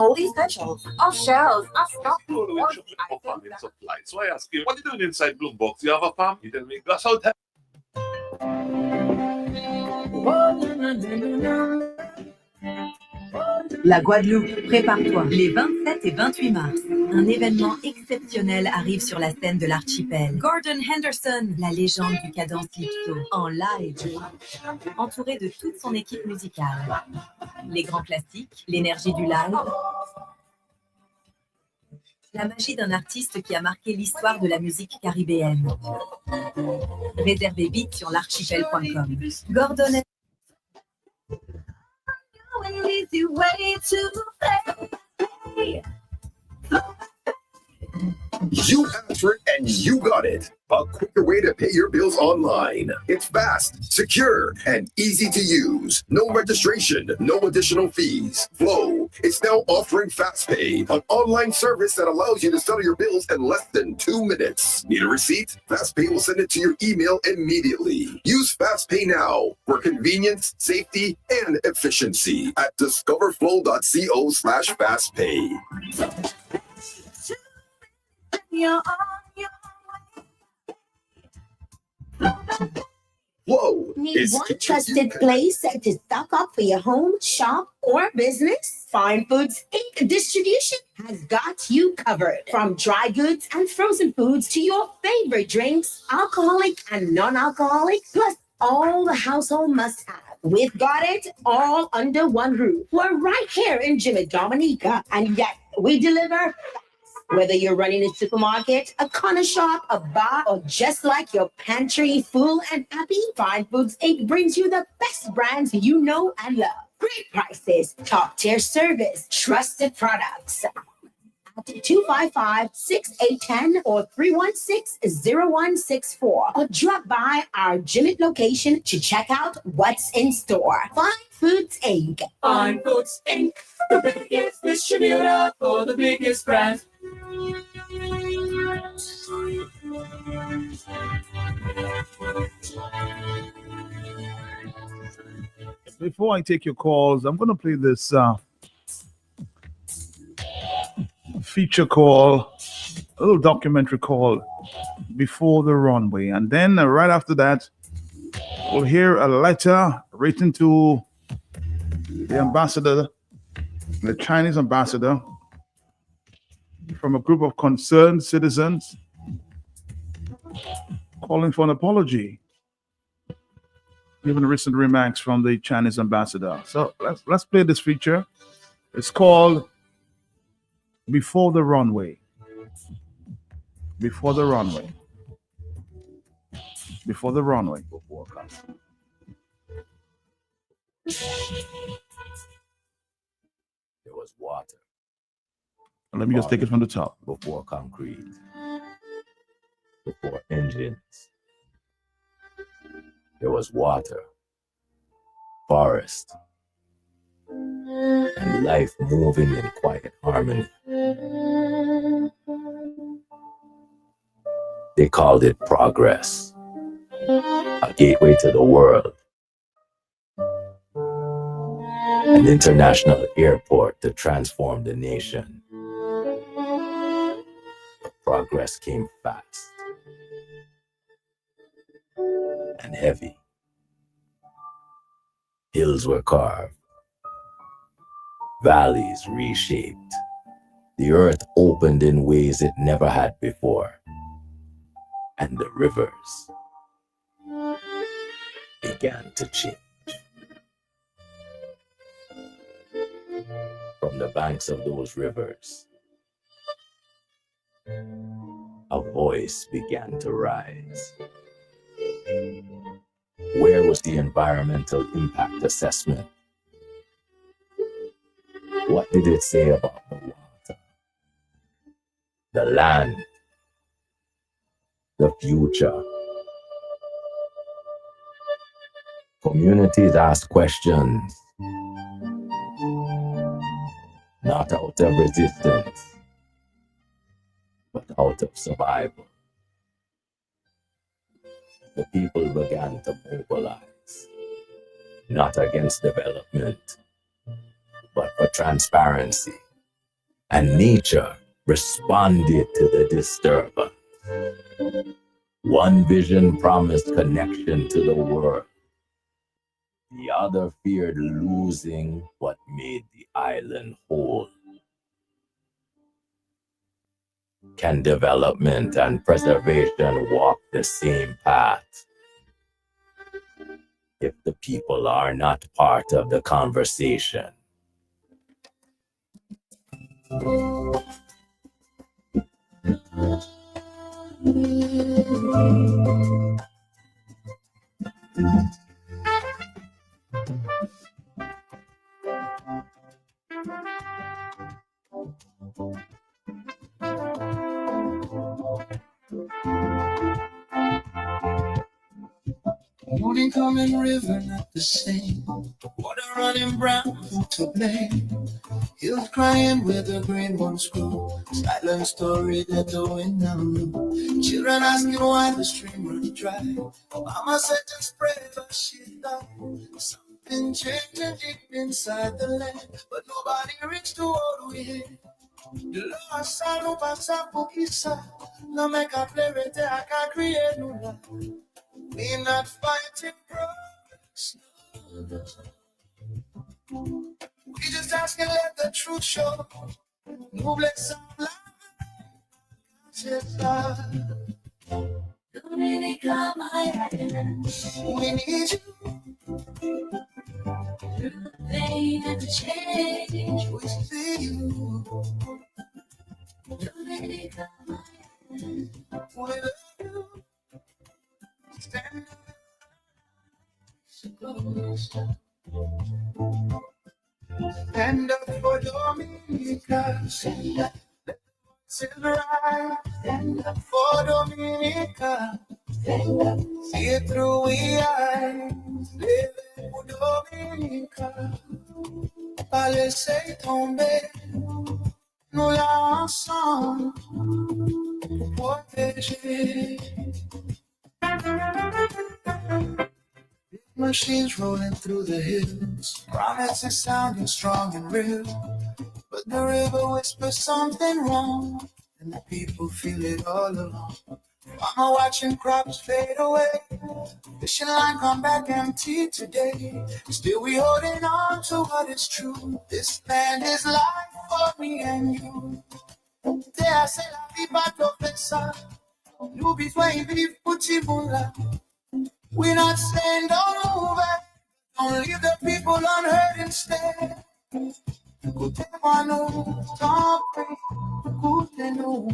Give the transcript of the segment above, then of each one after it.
all these petrels, off shelves, off stock. You know, when shopping for family supply. So I ask you, what are you doing inside Bloombox? You have a farm? You tell me, that's how that. La Guadeloupe, prépare-toi. Les 27 et 28 mars, un événement exceptionnel arrive sur la scène de l'archipel. Gordon Henderson, la légende du cadence Lipso, en live, entouré de toute son équipe musicale. Les grands classiques, l'énergie du live, la magie d'un artiste qui a marqué l'histoire de la musique caribéenne. Réservez vite sur l'archipel.com. Gordon You asked for it and you got it. A quicker way to pay your bills online. It's fast, secure, and easy to use. No registration, no additional fees. Flow is now offering FastPay, an online service that allows you to settle your bills in less than 2 minutes. Need a receipt? FastPay will send it to your email immediately. Use FastPay now for convenience, safety, and efficiency at discoverflow.co/fastpay. Whoa! Need one trusted place to stock up for your home, shop, or business? Fine Foods Inc. Distribution has got you covered. From dry goods and frozen foods to your favorite drinks, alcoholic and non-alcoholic, plus all the household must-have. We've got it all under one roof. We're right here in Jimmy Dominica, and yet we deliver. Whether you're running a supermarket, a corner shop, a bar, or just like your pantry full and happy, Fine Foods Inc. brings you the best brands you know and love. Great prices, top-tier service, trusted products. At 255-6810 or 316-0164. Or drop by our Jimmy location to check out what's in store. Fine Foods Inc. Fine Foods Inc. The biggest distributor for the biggest brands. Before I take your calls, I'm going to play this feature call, a little documentary called Before the Runway. And then right after that, we'll hear a letter written to the ambassador, the Chinese ambassador, from a group of concerned citizens calling for an apology, given recent remarks from the Chinese ambassador. So let's play this feature. It's called Before the Runway. Before the Runway. Before the Runway. There was water. Let me just take it from the top. Before concrete. Before engines. There was water, forest, and life moving in quiet harmony. They called it progress, a gateway to the world, an international airport to transform the nation. But progress came fast and heavy. Hills were carved, valleys reshaped. The earth opened in ways it never had before. And the rivers began to change. From the banks of those rivers, a voice began to rise. Where was the environmental impact assessment? What did it say about the water, the land, the future? Communities asked questions, not out of resistance, but out of survival. The people began to mobilize, not against development, but for transparency, and nature responded to the disturbance. One vision promised connection to the world. The other feared losing what made the island whole. Can development and preservation walk the same path if the people are not part of the conversation? Morning coming river, not the same. Water running brown, who to blame? Hills crying where the green ones grow. Silent story that the wind now knew. Children asking why the stream run dry. Mama said just pray, but she died. Something changing deep inside the land, but nobody reached to what we had. The lost sound of Pasa Pukisa. No make a play right there, I can't create no life. We're not fighting progress. We just ask and let the truth show. No bless some life. Dominica, my island. We need you. Through the pain and the change, we see you. Dominica, my island. We love you. Stand up for Dominica. Stand up. Stand right. Stand up for Dominica. Stand up. See it through the eyes. Live for Dominica. Pas laisser tomber. Nous là ensemble. Protéger. Machines rolling through the hills, promises sounding strong and real. But the river whispers something wrong, and the people feel it all along. Mama watching crops fade away, fishing line come back empty today. Still we holding on to what is true. This land is life for me and you. There c'est la vie pas d'offensa. Nous besoin vivre pour Tibula. We're not saying don't move it, don't leave the people unheard instead. Écoutez-moi nous, t'en prie, écoutez-nous.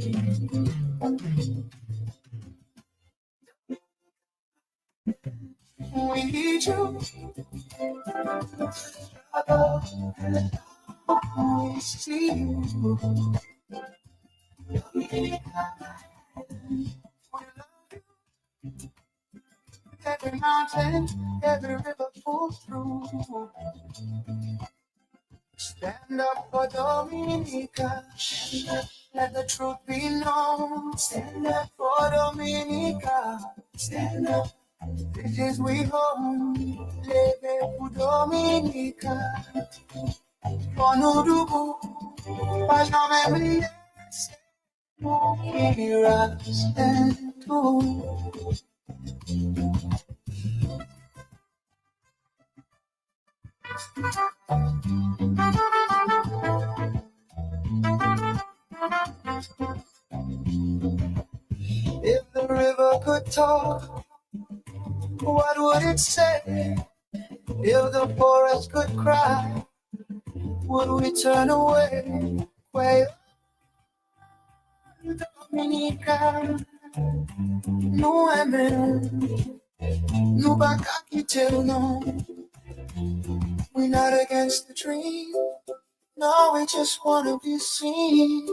We need you. We see you. Every mountain, every river pulls through. Stand up for Dominica. Let the truth be known. Stand up for Dominica. Stand up. This is we home. Live for Dominica. For no double. Pas jamais oublier. Here I stand too. If the river could talk, what would it say? If the forest could cry, would we turn away? Well, Dominica, nous aimons, nous pas qu'à quitter, non. We're not against the dream, no, we just wanna be seen.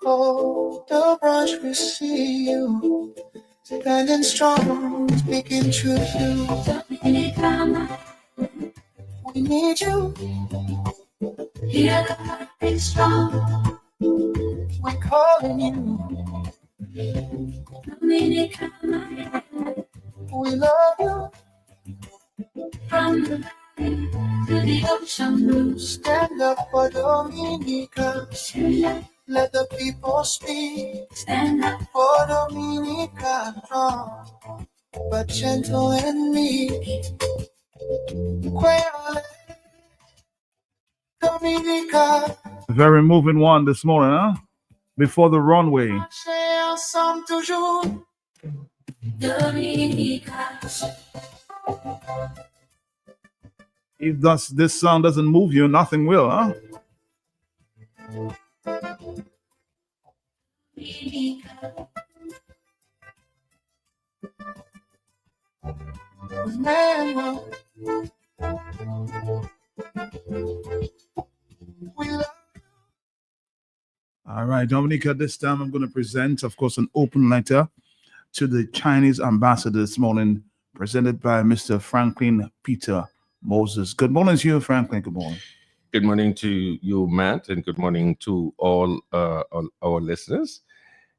Oh, the branch we see you, standing strong, speaking truth to Dominica. We need you, hear the heart beat strong. We're calling you, Dominica. We love you from the to the ocean blue. Stand up for Dominica. Let the people speak. Stand up, For Dominica, but gentle and meek. Quail, Dominica, Very moving one this morning, huh? Before the runway. c'est ensemble toujours. Dominica. If this song doesn't move you, nothing will, huh? Man, we love All right, Dominica, this time I'm going to present, of course, an open letter to the Chinese ambassador this morning, presented by Mr. Franklin Peter Moses. Good morning to you, Franklin. Good morning. Good morning to you, Matt, and good morning to all our listeners.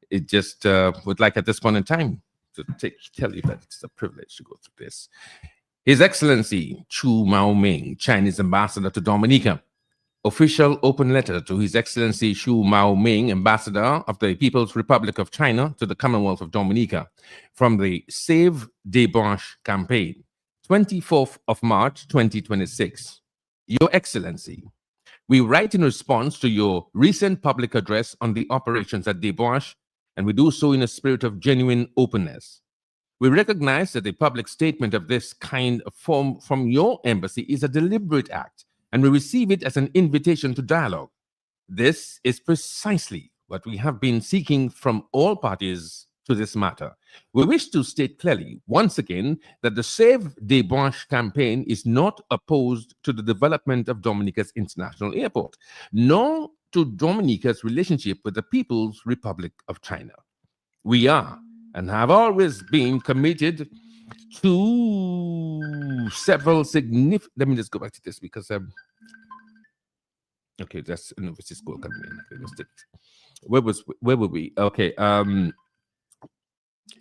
It just would like at this point in time to tell you that it's a privilege to go through this. His Excellency Chu Maoming, Chinese ambassador to Dominica. Official open letter to His Excellency Chu Maoming, ambassador of the People's Republic of China to the Commonwealth of Dominica, from the Save Debauche campaign, 24th of March, 2026. Your Excellency, we write in response to your recent public address on the operations at Debauche, and we do so in a spirit of genuine openness. We recognize that a public statement of this kind of form from your embassy is a deliberate act, and we receive it as an invitation to dialogue. This is precisely what we have been seeking from all parties to this matter. We wish to state clearly, once again, that the Save Debauche campaign is not opposed to the development of Dominica's international airport, nor to Dominica's relationship with the People's Republic of China. We are and have always been committed to several significant. Let me just go back to this because okay, that's an university school coming in. Okay, let's take it. Where were we? Okay,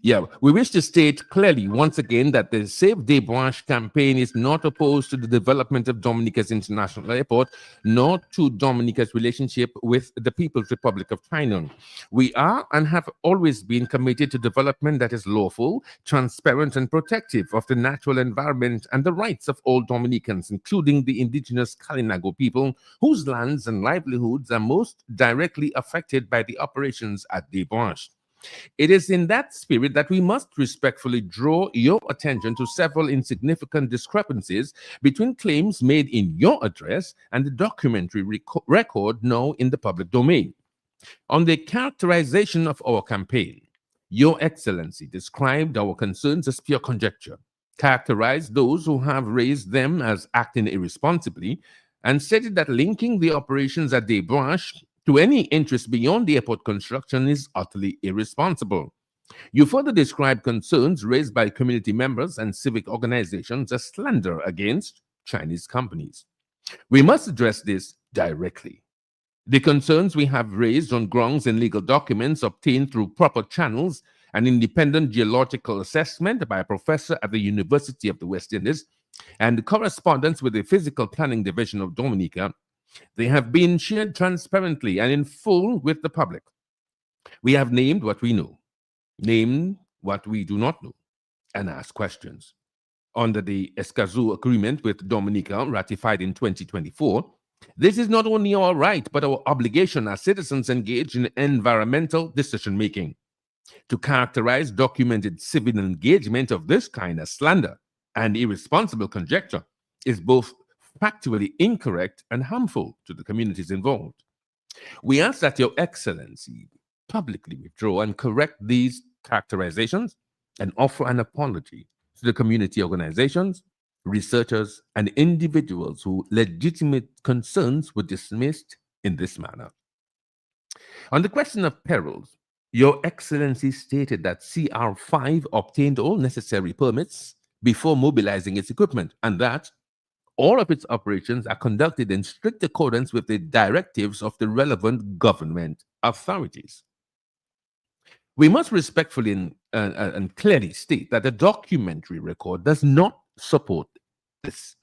yeah, we wish to state clearly once again that the Save Debauche campaign is not opposed to the development of Dominica's international airport, nor to Dominica's relationship with the People's Republic of China. We are and have always been committed to development that is lawful, transparent, and protective of the natural environment and the rights of all Dominicans, including the indigenous Kalinago people, whose lands and livelihoods are most directly affected by the operations at Debauche. It is in that spirit that we must respectfully draw your attention to several insignificant discrepancies between claims made in your address and the documentary record now in the public domain. On the characterization of our campaign, Your Excellency described our concerns as pure conjecture, characterized those who have raised them as acting irresponsibly, and stated that linking the operations at Debauche to any interest beyond the airport construction is utterly irresponsible. You further described concerns raised by community members and civic organizations as slander against Chinese companies. We must address this directly. The concerns we have raised on grounds and legal documents obtained through proper channels, an independent geological assessment by a professor at the University of the West Indies, and correspondence with the Physical Planning Division of Dominica, they have been shared transparently and in full with the public. We have named what we know, named what we do not know, and asked questions. Under the Escazú Agreement with Dominica, ratified in 2024, this is not only our right, but our obligation as citizens engaged in environmental decision-making. To characterize documented civil engagement of this kind as slander and irresponsible conjecture is both factually incorrect and harmful to the communities involved. We ask that Your Excellency publicly withdraw and correct these characterizations and offer an apology to the community organizations, researchers, and individuals whose legitimate concerns were dismissed in this manner. On the question of perils, Your Excellency stated that CR5 obtained all necessary permits before mobilizing its equipment, and that all of its operations are conducted in strict accordance with the directives of the relevant government authorities. We must respectfully and clearly state that the documentary record does not support this.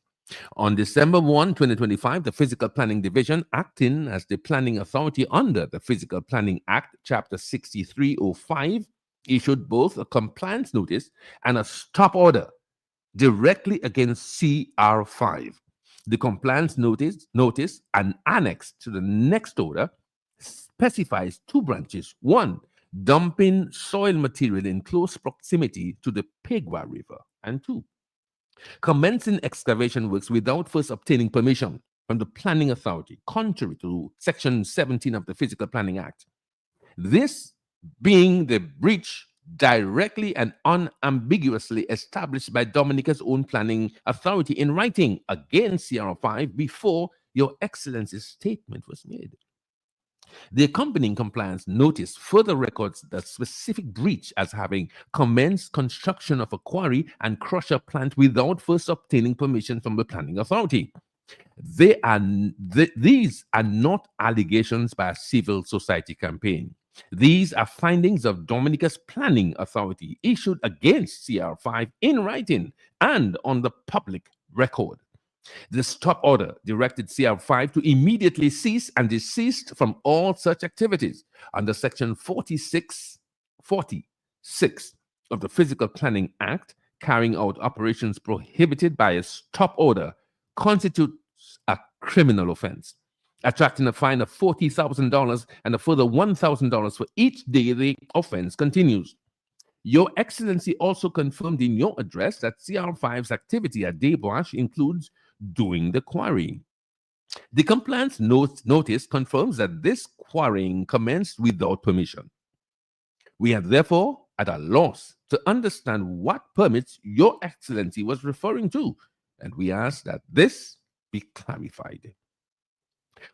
On December 1, 2025, the Physical Planning Division, acting as the planning authority under the Physical Planning Act, Chapter 6305, issued both a compliance notice and a stop order directly against CR5. The compliance notice and annex to the next order specifies two branches. One, dumping soil material in close proximity to the Pegwa River. And two, commencing excavation works without first obtaining permission from the planning authority, contrary to Section 17 of the Physical Planning Act. This being the breach directly and unambiguously established by Dominica's own planning authority in writing against CR5 before Your Excellency's statement was made. The accompanying compliance notice further records the specific breach as having commenced construction of a quarry and crusher plant without first obtaining permission from the planning authority. These are not allegations by a civil society campaign. These are findings of Dominica's planning authority issued against CR5 in writing and on the public record. The stop order directed CR5 to immediately cease and desist from all such activities under Section 46 of the Physical Planning Act. Carrying out operations prohibited by a stop order constitutes a criminal offense, attracting a fine of $40,000 and a further $1,000 for each day the offense continues. Your Excellency also confirmed in your address that CR5's activity at Debwash includes doing the quarrying. The compliance notice confirms that this quarrying commenced without permission. We are therefore at a loss to understand what permits Your Excellency was referring to, and we ask that this be clarified.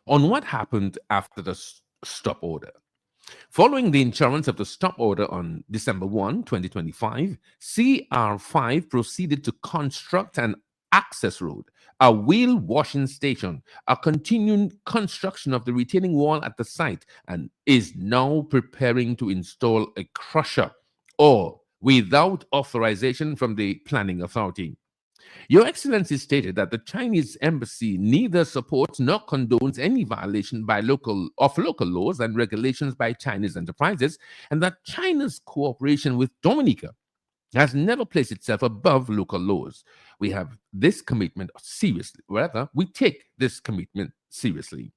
On what happened after the stop order. Following the insurance of the stop order on December 1, 2025, CR5 proceeded to construct an access road, a wheel washing station, a continuing construction of the retaining wall at the site, and is now preparing to install a crusher, all without authorization from the planning authority. Your Excellency stated that the Chinese embassy neither supports nor condones any violation by local laws and regulations by Chinese enterprises, and that China's cooperation with Dominica has never placed itself above local laws. We have this commitment seriously. Rather, we take this commitment seriously.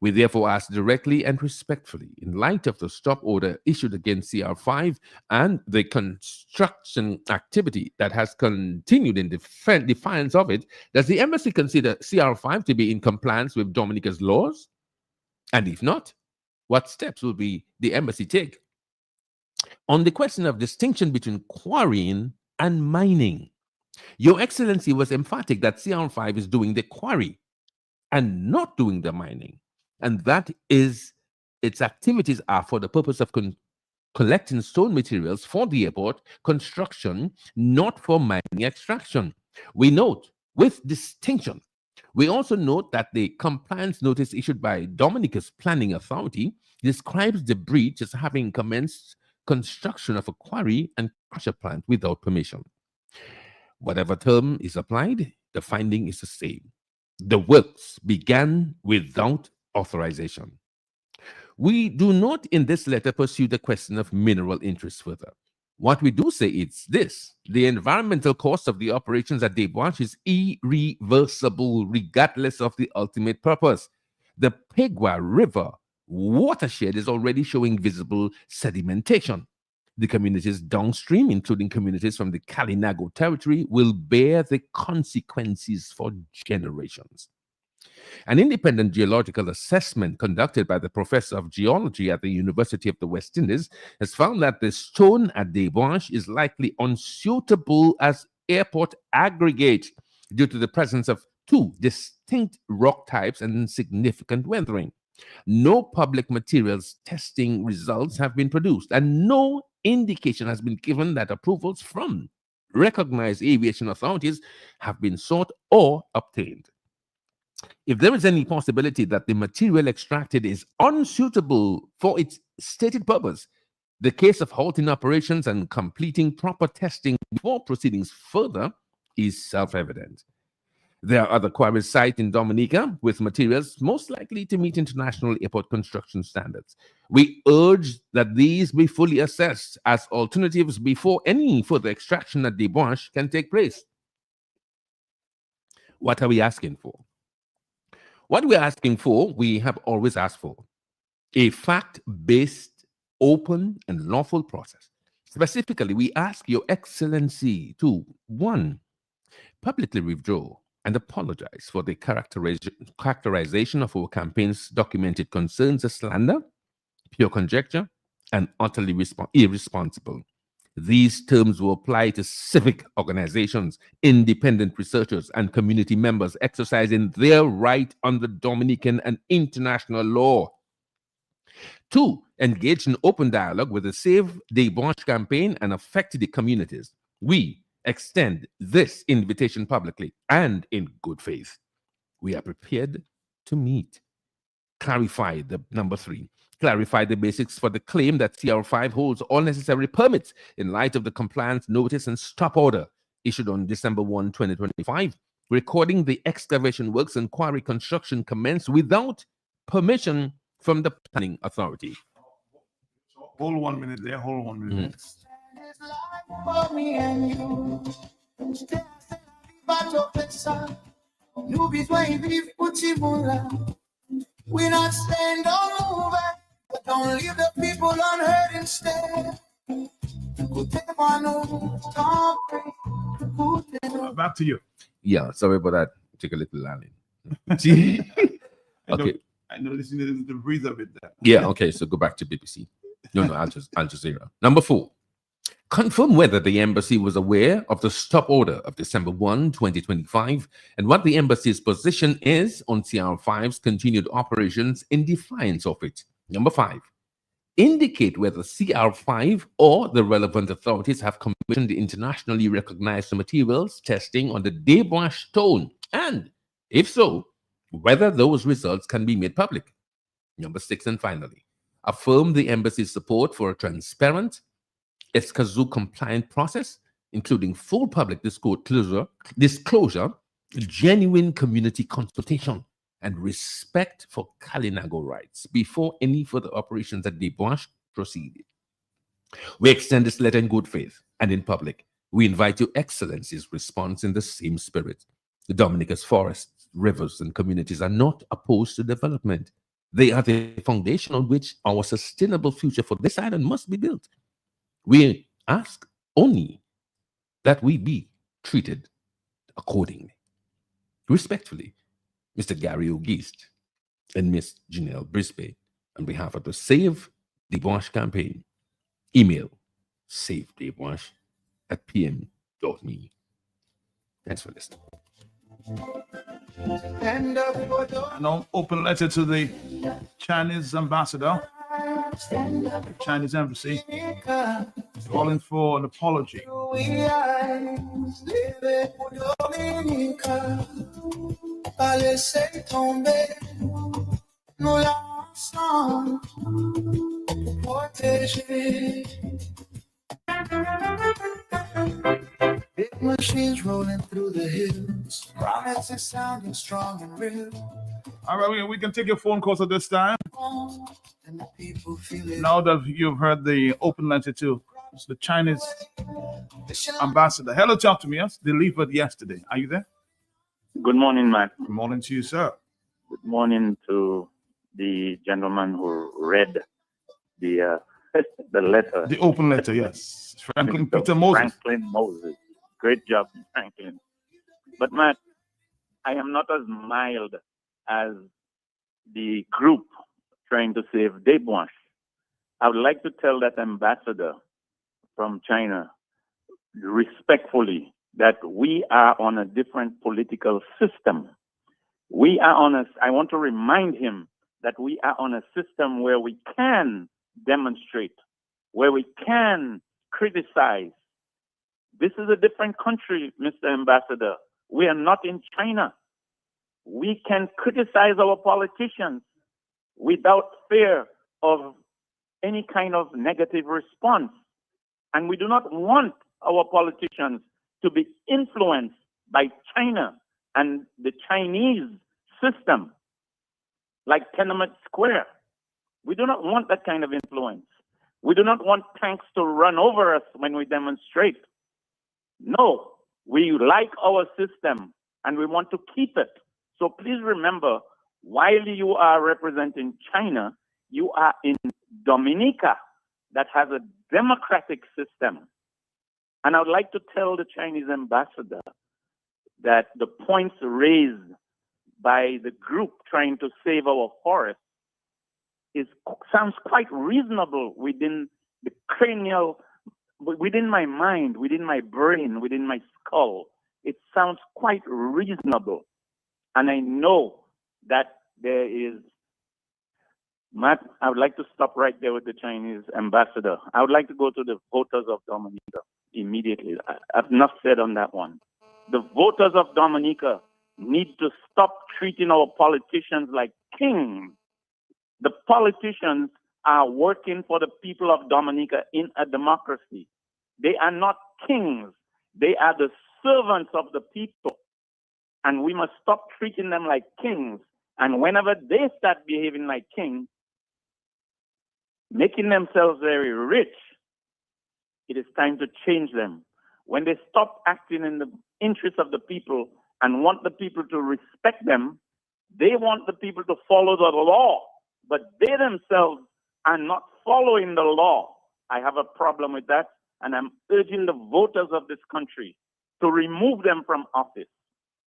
We therefore ask directly and respectfully, in light of the stop order issued against CR5 and the construction activity that has continued in defiance of it, does the embassy consider CR5 to be in compliance with Dominica's laws? And if not, what steps will the embassy take? On the question of distinction between quarrying and mining, Your Excellency was emphatic that CR5 is doing the quarry and not doing the mining, and that is its activities are for the purpose of collecting stone materials for the airport construction, not for mining extraction. We note with distinction. We also note that the compliance notice issued by Dominica's planning authority describes the breach as having commenced construction of a quarry and crusher plant without permission. Whatever term is applied, the finding is the same. The works began without authorization. We do not in this letter pursue the question of mineral interest further. What we do say is this: the environmental cost of the operations at Debwash is irreversible regardless of the ultimate purpose. The Pegwa River watershed is already showing visible sedimentation. The communities downstream, including communities from the Kalinago territory, will bear the consequences for generations. An independent geological assessment conducted by the professor of geology at the University of the West Indies has found that the stone at Debwash is likely unsuitable as airport aggregate due to the presence of two distinct rock types and significant weathering. No public materials testing results have been produced, and no indication has been given that approvals from recognized aviation authorities have been sought or obtained. If there is any possibility that the material extracted is unsuitable for its stated purpose, the case of halting operations and completing proper testing before proceedings further is self-evident. There are other quarry sites in Dominica with materials most likely to meet international airport construction standards. We urge that these be fully assessed as alternatives before any further extraction at debauche can take place. What are we asking for? What we're asking for, we have always asked for: a fact-based, open, and lawful process. Specifically, we ask Your Excellency to, 1, publicly withdraw and apologize for the characterization of our campaign's documented concerns as slander, pure conjecture, and utterly irresponsible. These terms will apply to civic organizations, independent researchers, and community members exercising their right under Dominican and international law. 2, engage in open dialogue with the Save Debauche campaign and affected communities. We extend this invitation publicly and in good faith. We are prepared to meet. Clarify the number 3. Clarify the basics for the claim that CR5 holds all necessary permits in light of the compliance notice and stop order issued on December 1, 2025, recording the excavation works and quarry construction commenced without permission from the planning authority. Hold 1 minute there. Hold 1 minute. For me and you. We not stand on moving, but don't leave the people unheard instead. Back to you. Yeah, sorry about that. Take a little landing. Okay. I know listening to the breathe of it there. Yeah, okay, so go back to BBC. No, Al Jazeera. Number 4, confirm whether the embassy was aware of the stop order of December 1, 2025, and what the embassy's position is on CR5's continued operations in defiance of it. Number 5, indicate whether CR5 or the relevant authorities have commissioned the internationally recognized materials testing on the debauche stone, and if so, whether those results can be made public. Number 6, and finally, affirm the embassy's support for a transparent, ESCAZU compliant process, including full public disclosure, genuine community consultation, and respect for Kalinago rights before any further operations at debauche proceed. We extend this letter in good faith and in public. We invite Your Excellency's response in the same spirit. The Dominica's forests, rivers, and communities are not opposed to development. They are the foundation on which our sustainable future for this island must be built. We ask only that we be treated accordingly. Respectfully, Mr. Gary O'Geist and Miss Janelle Brisbane, on behalf of the Save Debauche campaign, email savedebauche@pm.me. Thanks for listening. An open letter to the Chinese ambassador, the Chinese embassy, calling for an apology. Big machines rolling through the hills, promises sounding strong and real. All right, we can take your phone calls at this time. And the people feel it. Now that you've heard the open letter to the Chinese ambassador. Hello, talk to me. Yes, delivered yesterday. Are you there? Good morning, Matt. Good morning to you, sir. Good morning to the gentleman who read the letter. The open letter, yes. Franklin Peter Moses. Franklin Moses. Great job, Franklin. But Matt, I am not as mild as the group trying to save debauche. I would like to tell that ambassador from China respectfully that we are on a different political system. I want to remind him that we are on a system where we can demonstrate, where we can criticize. This is a different country, Mr. Ambassador. We are not in China. We can criticize our politicians without fear of any kind of negative response. And we do not want our politicians to be influenced by China and the Chinese system, like Tenement Square. We do not want that kind of influence. We do not want tanks to run over us when we demonstrate. No, we like our system and we want to keep it. So please remember, while you are representing China, you are in Dominica that has a democratic system. And I would like to tell the Chinese ambassador that the points raised by the group trying to save our forest sounds quite reasonable within the cranial, within my mind, within my brain, within my skull. It sounds quite reasonable. And I know that there is, Matt, I would like to stop right there with the Chinese ambassador. I would like to go to the voters of Dominica immediately. I've enough said on that one. The voters of Dominica need to stop treating our politicians like kings. The politicians are working for the people of Dominica in a democracy. They are not kings. They are the servants of the people. And we must stop treating them like kings. And whenever they start behaving like kings, making themselves very rich, it is time to change them. When they stop acting in the interest of the people and want the people to respect them, they want the people to follow the law, but they themselves are not following the law. I have a problem with that, and I'm urging the voters of this country to remove them from office.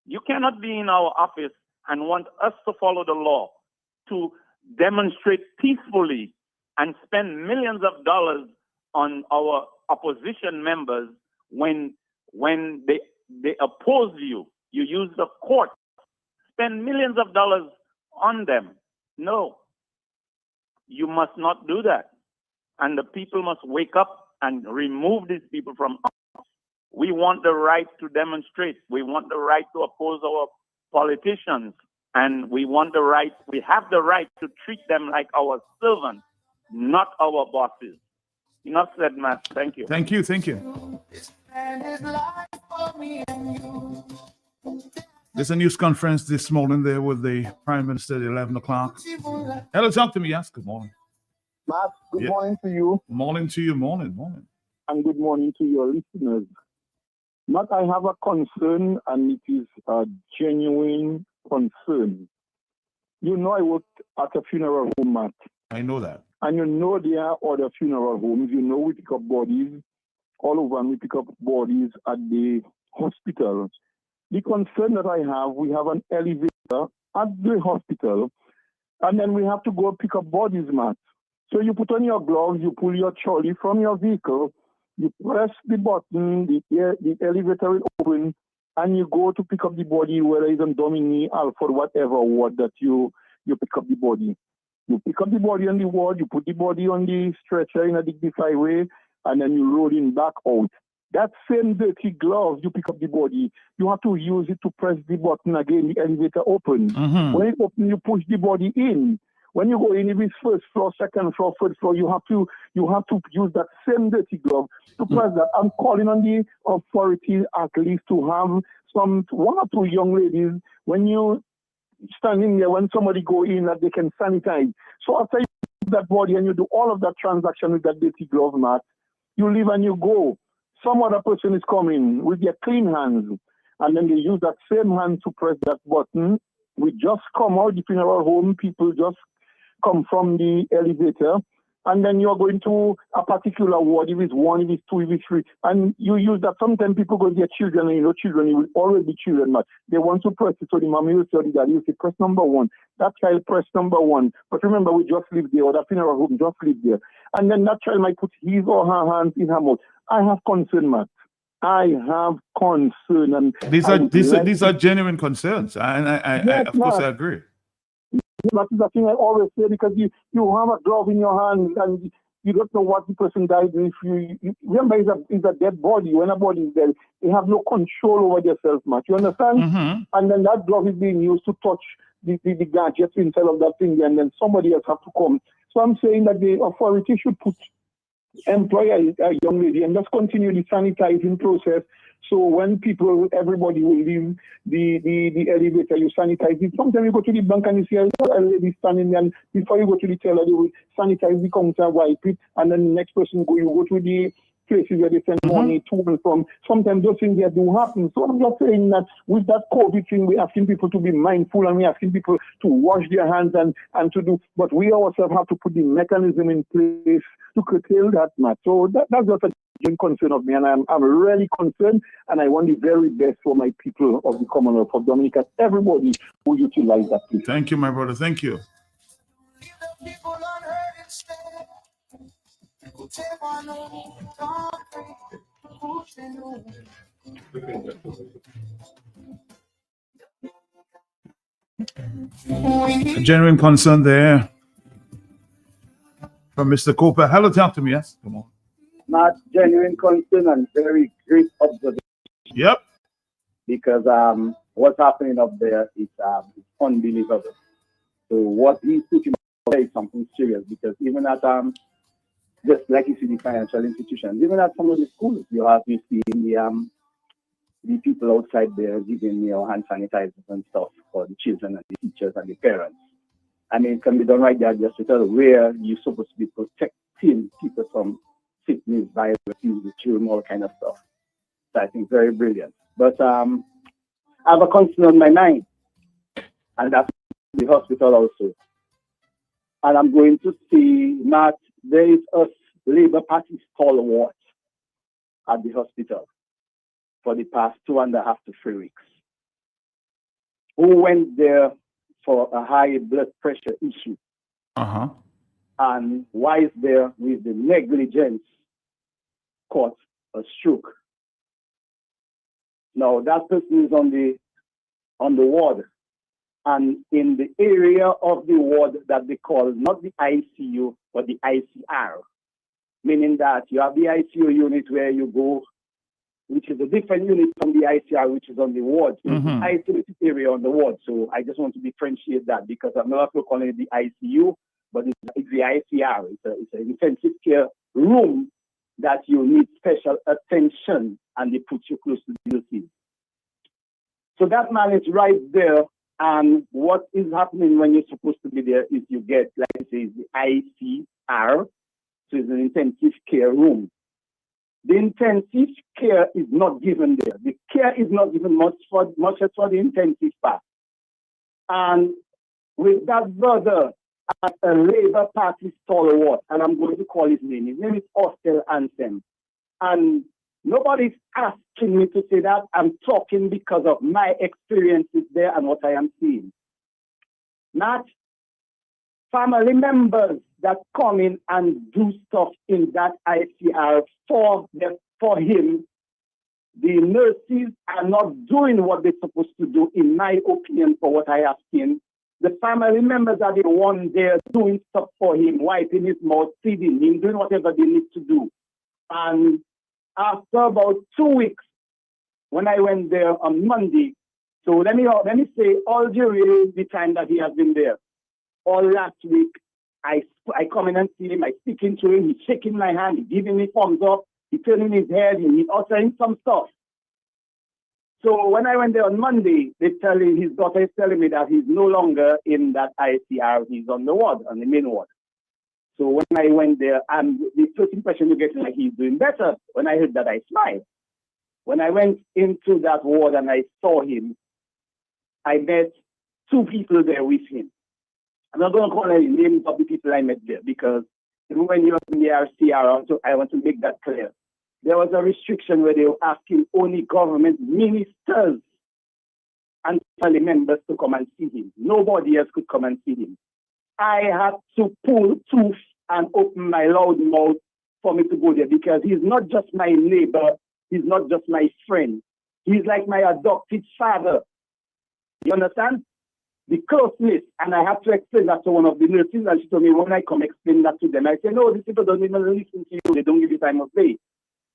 You cannot be in our office and want us to follow the law, to demonstrate peacefully and spend millions of dollars on our opposition members when they oppose you. You use the court, spend millions of dollars on them. No, you must not do that. And the people must wake up and remove these people from office. We want the right to demonstrate. We want the right to oppose our politicians. And we have the right to treat them like our servants, not our bosses. Enough said, Matt. Thank you. Thank you. There's a news conference this morning there with the Prime Minister at 11 o'clock. Hello, talk to me. Yes, good morning. Matt, good morning to you. Morning to you, morning. And good morning to your listeners. Matt, I have a concern, and it is a genuine concern. You know I worked at a funeral home, Matt. I know that. And you know there are other funeral homes. You know we pick up bodies all over, and we pick up bodies at the hospital. The concern that I have, we have an elevator at the hospital, and then we have to go pick up bodies, Matt. So you put on your gloves, you pull your trolley from your vehicle, you press the button, the elevator will open, and you go to pick up the body, whether it's on Domini, Alford, whatever ward that you pick up the body. You pick up the body on the ward, you put the body on the stretcher in a dignified way, and then you roll in back out. That same dirty glove, you pick up the body, you have to use it to press the button again, the elevator open. Mm-hmm. When it opens, you push the body in. When you go in, if it's first floor, second floor, third floor, you have to use that same dirty glove to press that. I'm calling on the authorities at least to have one or two young ladies, when you standing there, when somebody go in, that they can sanitize. So after you do that body and you do all of that transaction with that dirty glove, Matt, you leave and you go. Some other person is coming with their clean hands, and then they use that same hand to press that button. We just come out the funeral home, people just come from the elevator, and then you're going to a particular ward, if it's one, if it's two, if it's three, and you use that. Sometimes people go to their children, and children, it will always be children, but they want to press it, so the mommy will tell the daddy, you say, press number one. That child press number one. But remember, we just live there, or the funeral home just live there. And then that child might put his or her hands in her mouth. I have concern, Matt. I have concern. And these are genuine concerns. And I of course, I agree. That is the thing I always say, because you have a glove in your hand and you don't know what the person died with. You remember, it's a dead body. When a body is dead, they have no control over themselves, Matt. You understand? Mm-hmm. And then that glove is being used to touch the gadgets inside of that thing, and then somebody else have to come. So I'm saying that the authority should employ a young lady and just continue the sanitizing process So when everybody will leave the elevator, you sanitize it. Sometimes you go to the bank and you see a lady standing there, and before you go to the teller, they will sanitize the counter, wipe it, and then the next person you go to the places where they send money to and from. Sometimes those things that do happen. So I'm just saying that with that COVID thing, we're asking people to be mindful, and we're asking people to wash their hands and to do, but we ourselves have to put the mechanism in place to curtail that much. So that's just a concern of me, and I'm really concerned, and I want the very best for my people of the Commonwealth of Dominica, everybody who utilize that place. Thank you, my brother. Thank you. A genuine concern there from Mr. Cooper. Hello, talk to me, yes? Come on. Not genuine concern and very great observation. Yep. Because what's happening up there is unbelievable. So what he's putting up is something serious, because even at just like you see the financial institutions, even at some of the schools, you see the people outside there giving hand sanitizers and stuff for the children and the teachers and the parents. I mean, it can be done right there just to tell where you're supposed to be protecting people from sickness, viruses, the children, all kind of stuff. So I think very brilliant. But I have a concern on my mind, and that's the hospital also. And I'm going to see that there is a Labour Party stalwart at the hospital for the past 2.5 to 3 weeks, who went there for a high blood pressure issue. And why is there with the negligence caught a stroke? Now that person is on the ward, and in the area of the ward that they call not the ICU but the ICR, meaning that you have the ICU unit where you go, which is a different unit from the ICR, which is on the ward. So it's an isolated area on the ward. So I just want to differentiate that, because I'm not calling it the ICU, but it's the ICR. It's an intensive care room that you need special attention, and they put you close to the disease. So that man is right there, and what is happening when you're supposed to be there is you get, like I say, the ICR, so it's an intensive care room. The intensive care is not given there. The care is not given much as for the intensive part. And with that brother, a Labour Party stalwart, and I'm going to call his name. His name is Austell Ansem. And nobody's asking me to say that. I'm talking because of my experiences there and what I am seeing. Not family members that come in and do stuff in that ICR for him. The nurses are not doing what they're supposed to do, in my opinion, for what I have seen. The family members are the ones there doing stuff for him, wiping his mouth, feeding him, doing whatever they need to do. And after about 2 weeks, when I went there on Monday, so let me say all during the time that he has been there, all last week, I come in and see him, I speaking to him, he's shaking my hand, he's giving me thumbs up, he's turning his head, he's uttering some stuff. So when I went there on Monday, his daughter is telling me that he's no longer in that ICR, he's on the ward, on the main ward. So when I went there, and the first impression you get is like he's doing better. When I heard that, I smiled. When I went into that ward and I saw him, I met 2 people there with him. I'm not going to call any names of the people I met there, because even when you're in the RCR, I want to make that clear. There was a restriction where they were asking only government ministers and family members to come and see him. Nobody else could come and see him. I had to pull tooth and open my loud mouth for me to go there, because he's not just my neighbor, he's not just my friend. He's like my adopted father. You understand? The closeness, and I have to explain that to one of the nurses, and she told me when I come explain that to them, I say, no, these people don't even listen to you, they don't give you time of day.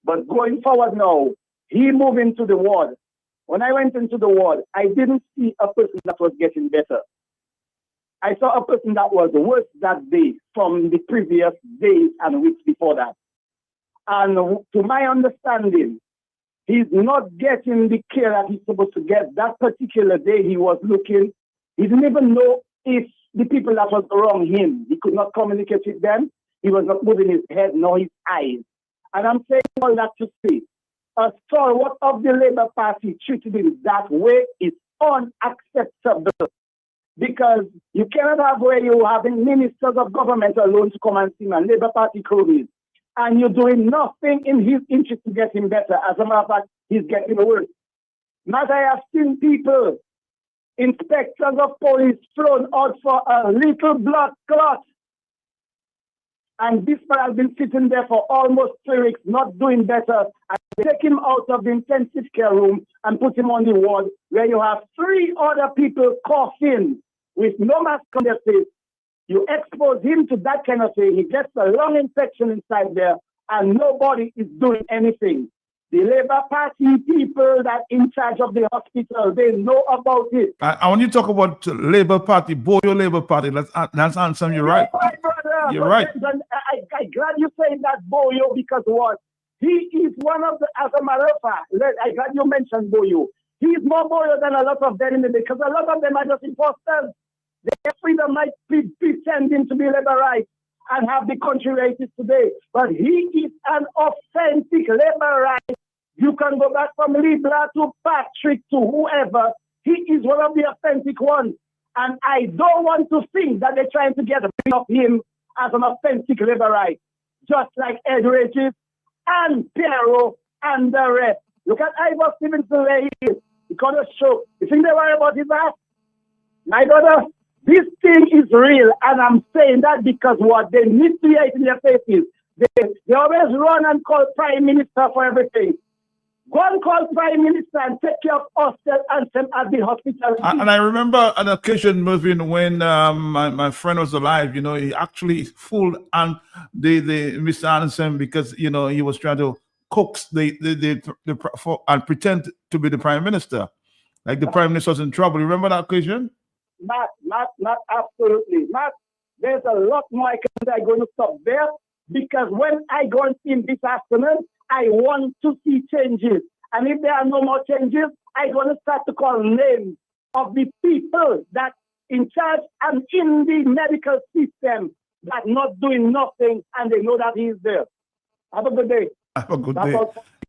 But going forward now, he moved into the ward. When I went into the ward, I didn't see a person that was getting better. I saw a person that was worse that day from the previous days and weeks before that. And to my understanding, He's not getting the care that he's supposed to get. That particular day he was looking, he didn't even know if the people that was around him, he could not communicate with them. He was not moving his head nor his eyes. And I'm saying all that to say, a stalwart of the Labour Party treated him that way is unacceptable. Because you cannot have where you're having ministers of government alone to come and see my Labour Party cronies. And you're doing nothing in his interest to get him better. As a matter of fact, he's getting worse. Now I have seen people, inspectors of police, thrown out for a little blood clot. And this man has been sitting there for almost 3 weeks, not doing better. And they take him out of the intensive care room and put him on the ward where you have 3 other people coughing with no mask on their face. You expose him to that kind of thing, he gets a lung infection inside there, and nobody is doing anything. The Labour Party people that in charge of the hospital, they know about it. I want you to talk about Labour Party, Boyo Labour Party. That's answer. You're right. Brother, You're right. I'm glad you're saying that, Boyo, because what? He is one of the, as a matter of fact, I'm glad you mentioned Boyo. He's more Boyo than a lot of them in the day, because a lot of them are just imposters. Their freedom might be pretending to be Labour rights and have the country where it is today. But he is an authentic Labour right. You can go back from Libra to Patrick to whoever. He is one of the authentic ones. And I don't want to think that they're trying to get rid of him as an authentic Labour right. Just like Ed Regis and Piero and the rest. Look at Ivor Stevenson where he is. He got a show. You think they worry about his ass? My brother, this thing is real, and I'm saying that because what they need to hear it in their faces. They always run and call Prime Minister for everything. Go and call Prime Minister and take care of hostel anthem at the hospital. And I remember an occasion, Mervyn, when my friend was alive. You know, he actually fooled and the Mr. Anderson because you know he was trying to coax and pretend to be the Prime Minister, like the Prime Minister was in trouble. You remember that occasion? Not absolutely. There's a lot more I'm going to stop there because when I go and see him this afternoon, I want to see changes. And if there are no more changes, I'm going to start to call names of the people that in charge and in the medical system that not doing nothing and they know that he's there. Have a good day. Have a good day.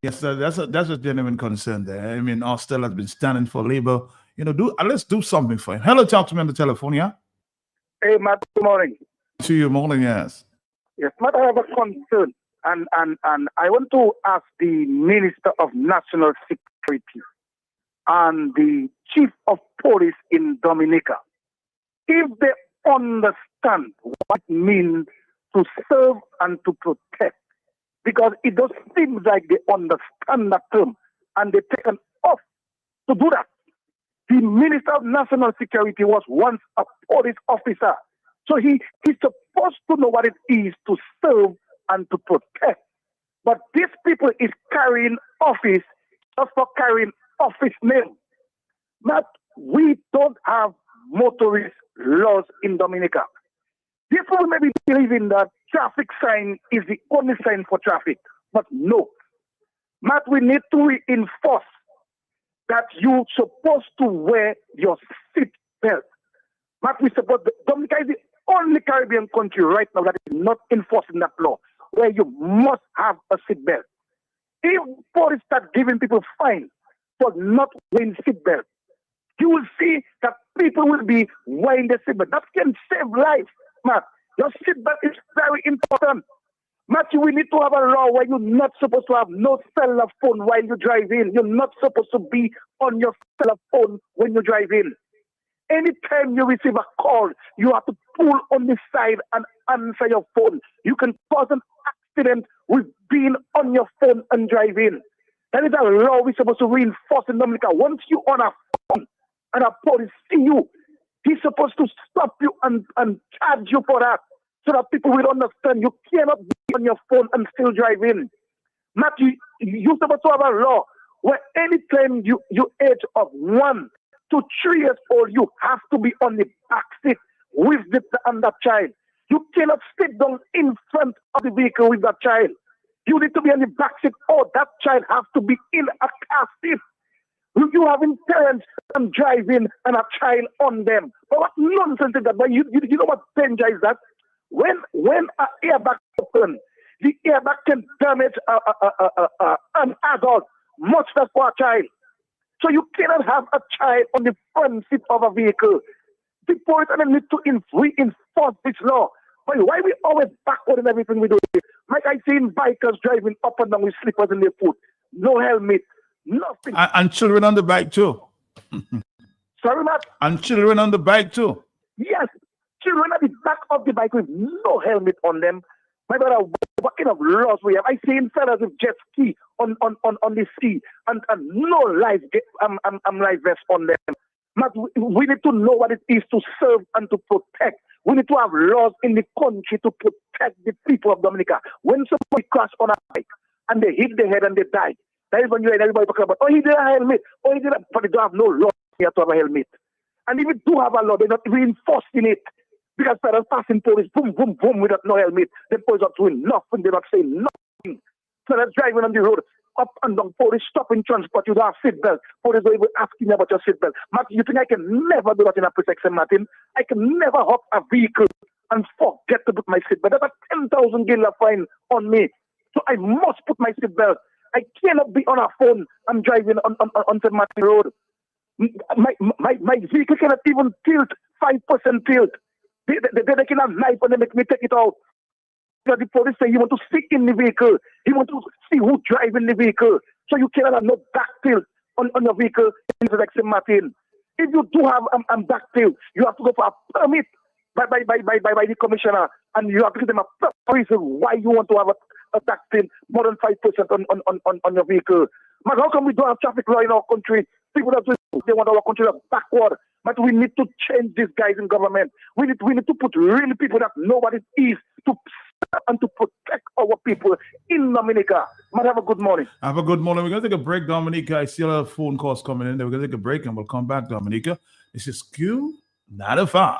Yes, sir. That's a genuine concern there. I mean, Austell has been standing for Labour. You know, let's do something for him. Hello, talk to me on the telephone, yeah? Hey, Matt, good morning. To you, morning, yes. Yes, Matt, I have a concern. And I want to ask the Minister of National Security and the Chief of Police in Dominica if they understand what it means to serve and to protect. Because it does seem like they understand that term and they take an oath to do that. The Minister of National Security was once a police officer. So he's supposed to know what it is to serve and to protect. But these people is carrying office just for carrying office name. But we don't have motorist laws in Dominica. People may be believing that traffic sign is the only sign for traffic. But no. Matt, we need to reinforce that you're supposed to wear your seat belt. Matt, Dominica is the only Caribbean country right now that is not enforcing that law, where you must have a seat belt. If police start giving people fines for not wearing seat belt, you will see that people will be wearing the seat belt. That can save lives, Matt. Your seat belt is very important. Matthew, we need to have a law where you're not supposed to have no cellular phone while you drive in. You're not supposed to be on your cellular phone when you drive in. Anytime you receive a call, you have to pull on the side and answer your phone. You can cause an accident with being on your phone and driving. That is a law we're supposed to reinforce in Dominica. Once you're on a phone and a police see you, he's supposed to stop you and charge you for that. So that people will understand you cannot be on your phone and still drive in. Matthew, you're supposed to have a law where anytime you age of 1 to 3 years old, you have to be on the back seat with and that child. You cannot sit down in front of the vehicle with that child. You need to be on the back seat. Oh, that child has to be in a car seat. You having parents and driving and a child on them. But what nonsense is that? But you know what danger is that? When an airbag open, the airbag can damage an adult much less for a child. So you cannot have a child on the front seat of a vehicle. The police need to reinforce this law. But why we always backward in everything we do? Like I seen bikers driving up and down with slippers in their foot, no helmet, nothing. And children on the bike too. Sorry, Matt? And children on the bike too. Yes, children at the back of the bike with no helmet on them. My brother, what kind of laws we have? I seen fellas with jet ski on the sea and no life life vest on them. But we need to know what it is to serve and to protect. We need to have laws in the country to protect the people of Dominica. When somebody crashes on a bike and they hit their head and they die, that is when you hear everybody talking about, oh, he did a helmet, oh, he did a, but they don't have no law here to have a helmet. And if we do have a law, they're not reinforcing it. Because fellas passing police, boom, boom, boom, without no helmet. The police are doing nothing, they're not saying nothing. Fellas driving on the road, up and down, police stopping transport, you don't have seatbelt. Police don't even asking you about your seatbelt. Martin, you think I can never do that in a protection, Martin? I can never hop a vehicle and forget to put my seatbelt. That's a 10,000 gilla fine on me. So I must put my seatbelt. I cannot be on a phone and driving on St. Martin Road. My vehicle cannot even tilt, 5% tilt. They can have knife and they make me take it out. Because the police say you want to sit in the vehicle. You want to see who driving the vehicle. So you cannot have no back tilt on your vehicle in St. Martin. If you do have back tilt, you have to go for a permit by the commissioner, and you have to give them a reason why you want to have a back tilt more than 5% on your vehicle. But how come we don't have traffic law in our country? People that they want our country backward. But we need to change these guys in government. We need to put real people that know what it is to and to protect our people in Dominica. Man, have a good morning. Have a good morning. We're going to take a break, Dominica. I see a lot of phone calls coming in there. We're going to take a break and we'll come back, Dominica. This is Q95.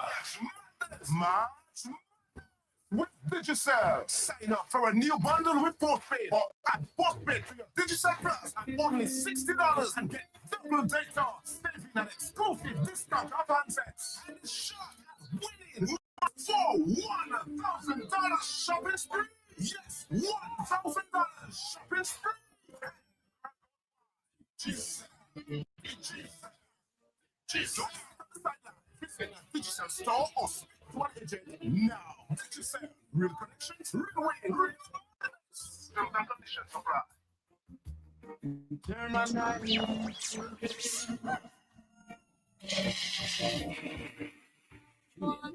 With Digicel, sign up for a new bundle with FastPay or at FastPay for your Digicel Plus at only $60 and get double data, saving an exclusive discount of handsets. And it's sure as winning for $1,000 shopping spree. Yes, $1,000 shopping spree. Jesus. Visit a Digicel store or speak to an agent now. Digicel, real connections, real way, real terms and conditions apply. Turn on that.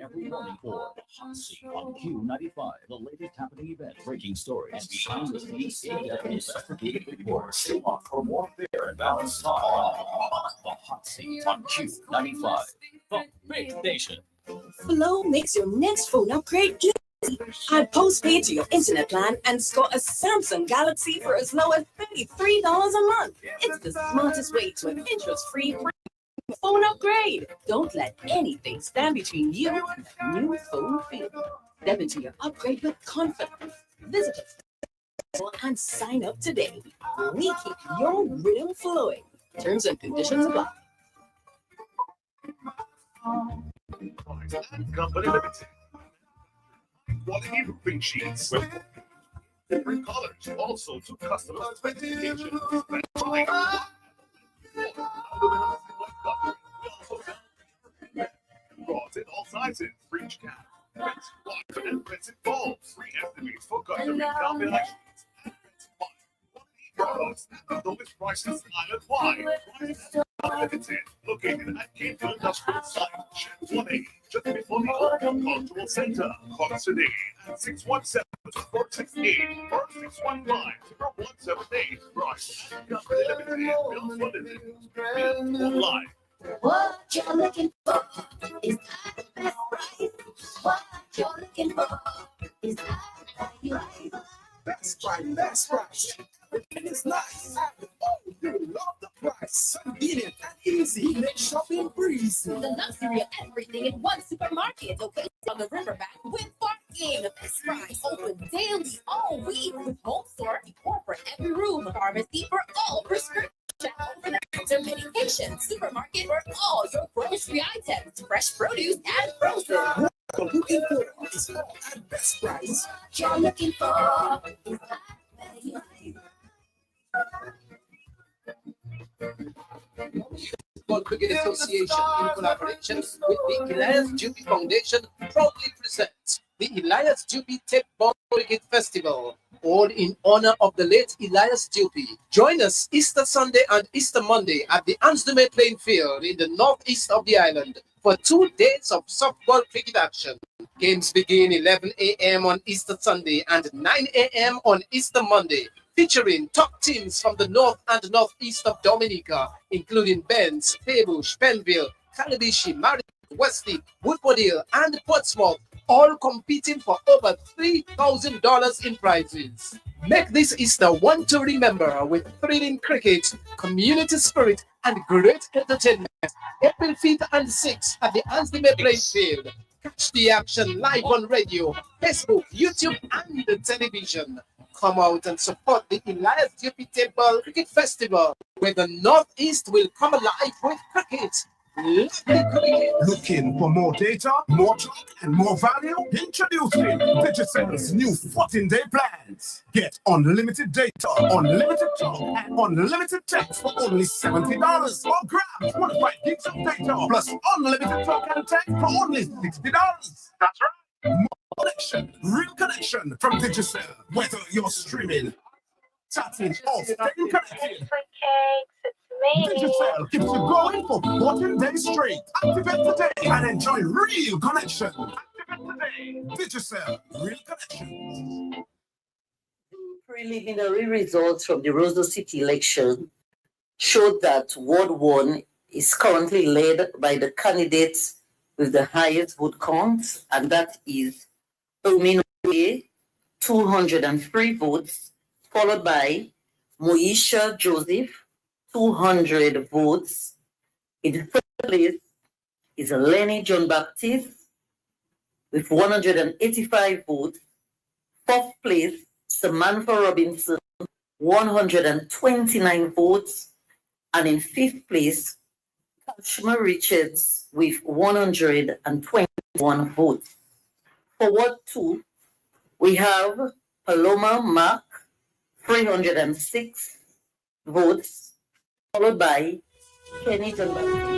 Every morning for Hot Seat on Q95, the latest happening event, breaking stories, behind the scenes, in-depth investigative reports. Stay on for more fair and balanced talk on the Hot Seat on Q95, the big nation. Flow makes your next phone upgrade easy. Add postpaid to your internet plan and score a Samsung Galaxy for as low as $33 a month. It's the smartest way to an interest-free phone upgrade. Don't let anything stand between you and a new phone feel. Step into your upgrade with confidence. Visit us and sign up today. We keep your rhythm flowing. Terms and conditions apply. Company Limited. Quality roofing sheets with different colors, also to customers' specifications. Rods in all sizes, breach cap, rinse, water, and printed bulbs. Free estimates for custom combinations. Products at the lowest prices island-wide. Limited, located at Cape Industrial Site, Shed 1A, just before the Old Cultural Center. Call us today at 617-468 or 615-0178. Price Company Limited, Bills for Living, Bills for Life. What you're looking for is not the best price. What you're looking for is not the right. That's right, that's right. Everything is nice. Oh, you love the price. Convenient and easy. Make shopping breezy. The luxury of everything in one supermarket. Okay, on the riverbank with parking. The best price. Open daily all week. With home store, you for every room, pharmacy for all prescription, over-the-counter medication, supermarket for all your grocery items, fresh produce and frozen. Looking for is all at best price. What you're looking for is Football Cricket Association, in collaboration with the Elias Juby Foundation, proudly presents the Elias Juby Tech Ball Cricket Festival, all in honor of the late Elias Juby. Join us Easter Sunday and Easter Monday at the Ansdume Playing Field in the northeast of the island for 2 days of softball cricket action. Games begin 11 a.m. on Easter Sunday and 9 a.m. on Easter Monday, featuring top teams from the north and northeast of Dominica, including Benz, Paybush, Penville, Calabishi, Marion, Wesley, Woodfordale, and Portsmouth, all competing for over $3,000 in prizes. Make this Easter one to remember with thrilling cricket, community spirit, and great entertainment. April 5th and 6th at the Ansdume Playing Field. Catch the action live on radio, Facebook, YouTube, and the television. Come out and support the Elias Juby Table Cricket Festival, where the Northeast will come alive with cricket. Lovely cricket. Looking for more data, more talk, and more value? Introducing Digicell's new 14-day plans. Get unlimited data, unlimited talk, and unlimited text for only $70. Or grab 25 gigs of data plus unlimited talk and text for only $60. That's right. More connection, real connection from Digicell. Whether you're streaming, chatting, or staying connected. Digicell keeps you going for 14 days straight. Activate today and enjoy real connection. Activate today. Digicell, real connection. Preliminary results from the Roseau City election showed that Ward 1 is currently led by the candidates with the highest vote count, and that is Omin Oye, 203 votes, followed by Moisha Joseph, 200 votes. In third place is Lenny John Baptiste with 185 votes. Fourth place, Samantha Robinson, 129 votes. And in fifth place, Kashma Richards with 121 votes. For Ward 2, we have Paloma Mark, 306 votes, followed by Kenny John Baptiste.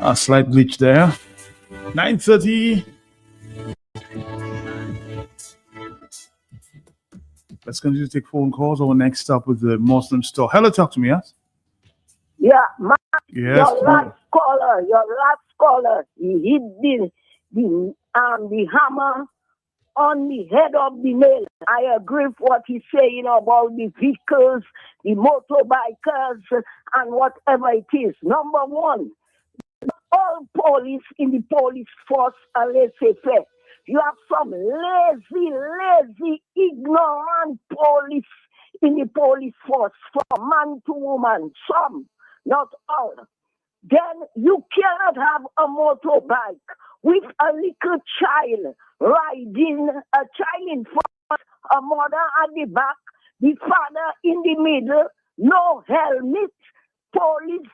A slight glitch there. 9:30. Let's continue to take phone calls. Our next stop with the Muslim store. Hello, talk to me, yes? Yeah, man. Yes. Your last caller, he hit the hammer on the head of the nail. I agree with what he's saying about the vehicles, the motorbikers, and whatever it is. Number one, all police in the police force are laissez-faire. You have some lazy, ignorant police in the police force, from man to woman. Some, not all. Then you cannot have a motorbike with a little child riding, a child in front, a mother at the back, the father in the middle, no helmet, police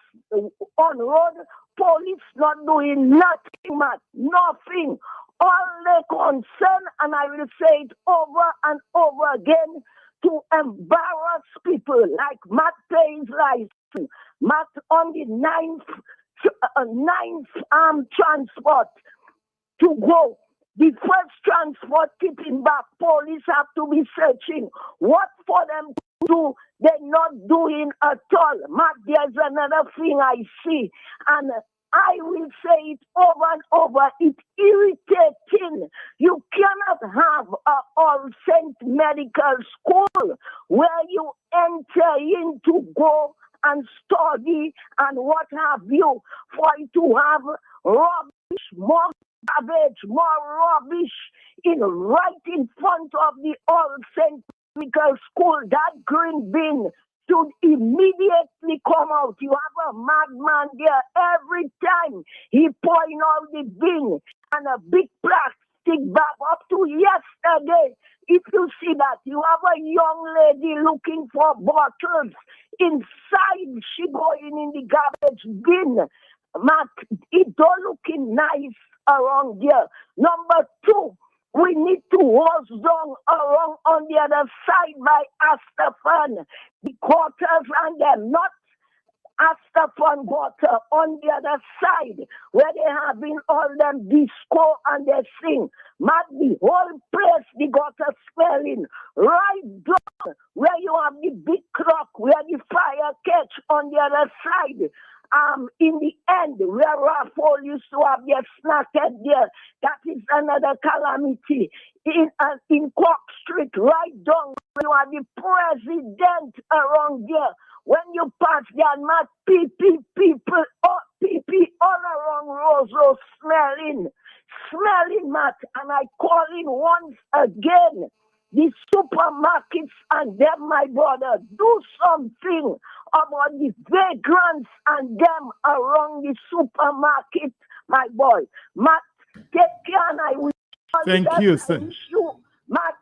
on road, police not doing nothing, man, nothing. All they concern, and I will say it over and over again, to embarrass people like Matt pays license, Matt on the ninth transport to go. The first transport keeping back, police have to be searching. What for them to do, they're not doing at all. Matt, there's another thing I see, and I will say it over and over. It's irritating. You cannot have an all-saint medical school where you enter in to go and study and what have you, for you to have rubbish, more garbage, more rubbish right in front of the all-saint medical school. That green bin should immediately come out. You have a madman there every time. He pouring out the bin and a big plastic bag. Up to yesterday, if you see that, you have a young lady looking for bottles inside. She going in the garbage bin. Matt, it don't looking nice around here. Number two, we need to hose down around on the other side by Astafan. The quarters and them, not Astafan water on the other side where they having all them disco and they sing. Matt, the whole place, the gutter smelling. Right down where you have the big clock, where the fire catch on the other side. In the end, where Raffle used to have their snack at there, that is another calamity. In Cork Street, right down, you have the president around there. When you pass there, not people, all around Roseau smelling, Matt. And I call in once again, the supermarkets and them, my brother, do something about the vagrants and them around the supermarket, my boy. Matt, take care, and I wish Thank you. Matt.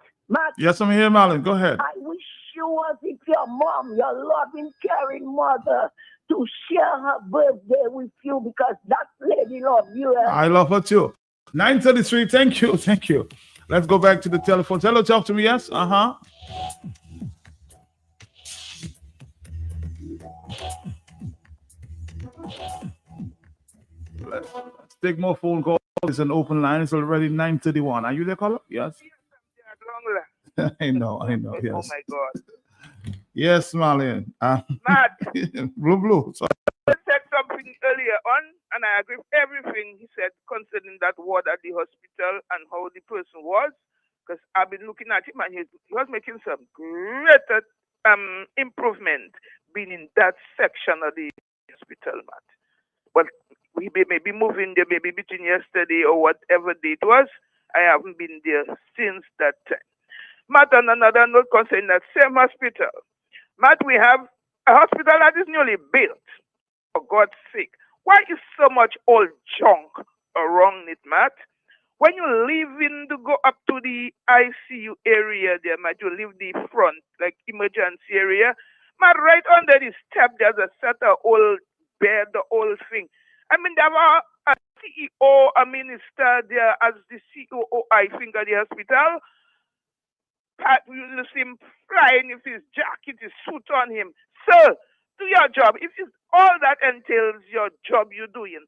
Yes, I'm here, Marlon. Go ahead. I wish you was with your mom, your loving, caring mother, to share her birthday with you because that lady loves you. I love her too. 9:33. Thank you. Let's go back to the telephone. Hello, talk to me. Yes. Let's take more phone calls. It's an open line. It's already 9:31. Are you there, caller? Yes. I know. Yes. Oh my God. Yes, Marlene. Matt. Blue. Sorry. I said something earlier on, and I agree with everything he said concerning that ward at the hospital and how the person was. Because I've been looking at him, and he was making some greater improvement being in that section of the hospital, Matt. But we may be moving there maybe between yesterday or whatever day it was. I haven't been there since that time. Matt, on another note concerning that same hospital. Matt, we have a hospital that is newly built. For God's sake. Why is so much old junk around it, Matt? When you leave in to go up to the ICU area there, Matt, you leave the front, like emergency area. Matt, right under the step, there's a set of old bed, the old thing. I mean, there are a CEO, a minister there as the COO, I think, at the hospital. Pat, you see him flying with his jacket, his suit on him. Sir, do your job. If it's all that entails your job you're doing,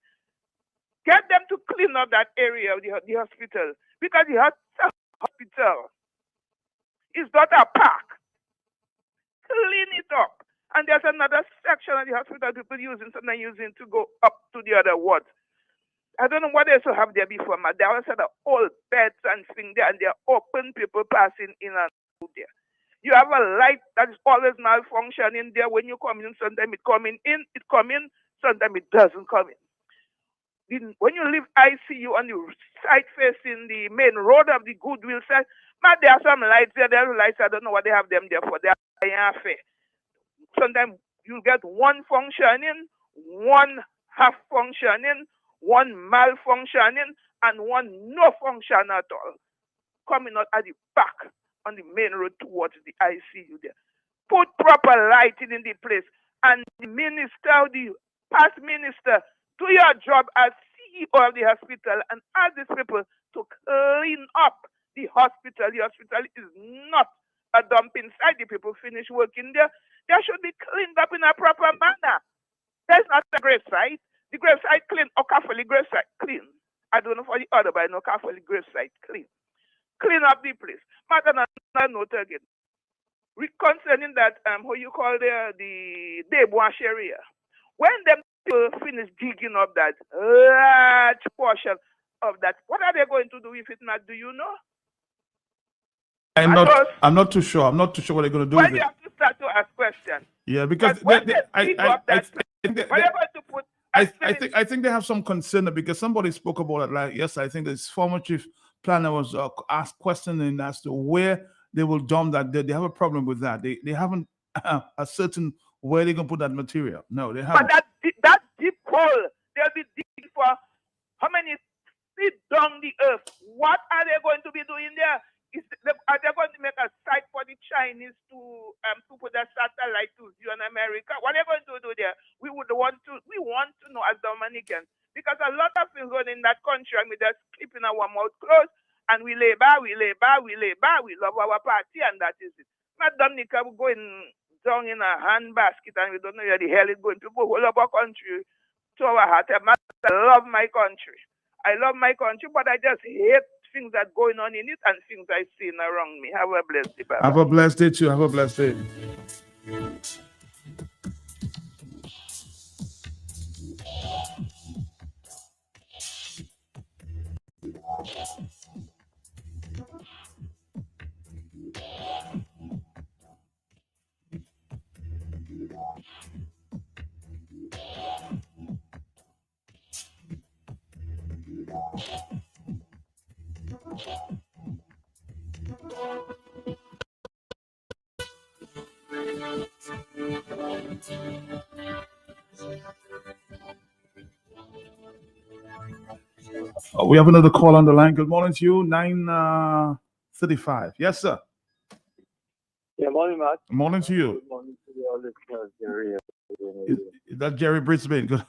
get them to clean up that area of the hospital. Because the hospital is not a park. Clean it up. And there's another section of the hospital people sometimes using to go up to the other ward. I don't know what they used to have there before, but there are also the old beds and things there, and there are open people passing in and out there. You have a light that is always malfunctioning there. When you come in, sometimes it come in, sometimes it doesn't come in. When you leave ICU on the side facing the main road of the Goodwill side, but there are some lights there. There are lights, I don't know what they have them there for. They are fair. Sometimes you get one functioning, one half functioning, one malfunctioning, and one no function at all. Coming out at the back on the main road towards the ICU there. Put proper lighting in the place. And the minister, the past minister, do your job as CEO of the hospital and ask these people to clean up the hospital. The hospital is not a dumping site. The people finish working there. They should be cleaned up in a proper manner. There's not a grave site. The grave site clean. Okafoli grave site clean. I don't know for the other, but I know Okafoli grave site clean. Clean up the place. But another note again. Concerning that, how you call the Debouche area. When them people finish digging up that large portion of that, what are they going to do with it, Matt? Do you know? I'm not too sure. I'm not too sure what they're going to do Well, with you it. have to start to ask questions. Yeah, because I think they have some concern because somebody spoke about it. Like, yes, I think this former chief planner was asked questioning as to where they will dump that. They have a problem with that. They haven't a certain where they're gonna put that material. No, they haven't. But that deep hole, they'll be digging for how many feet down the earth? What are they going to be doing there? Are they going the satellite to you in America. What are you going to do there? We want to know as Dominicans, because a lot of things going in that country and we just keeping our mouth closed and we lay bar. We love our party and that is it. Not Dominica going down in a hand basket and we don't know where the hell it's going to go. All of our country to our heart. I love my country. I love my country, but I just hate things that going on in it and things I see around me. Have a blessed day. Bye-bye. Have a blessed day too. Have a blessed day. We have another call on the line. Good morning to you. 9:35. Yes, sir. Yeah, morning, Matt. Morning to you. Good morning to all listeners, Jerry. Is that Jerry Brisbane? Good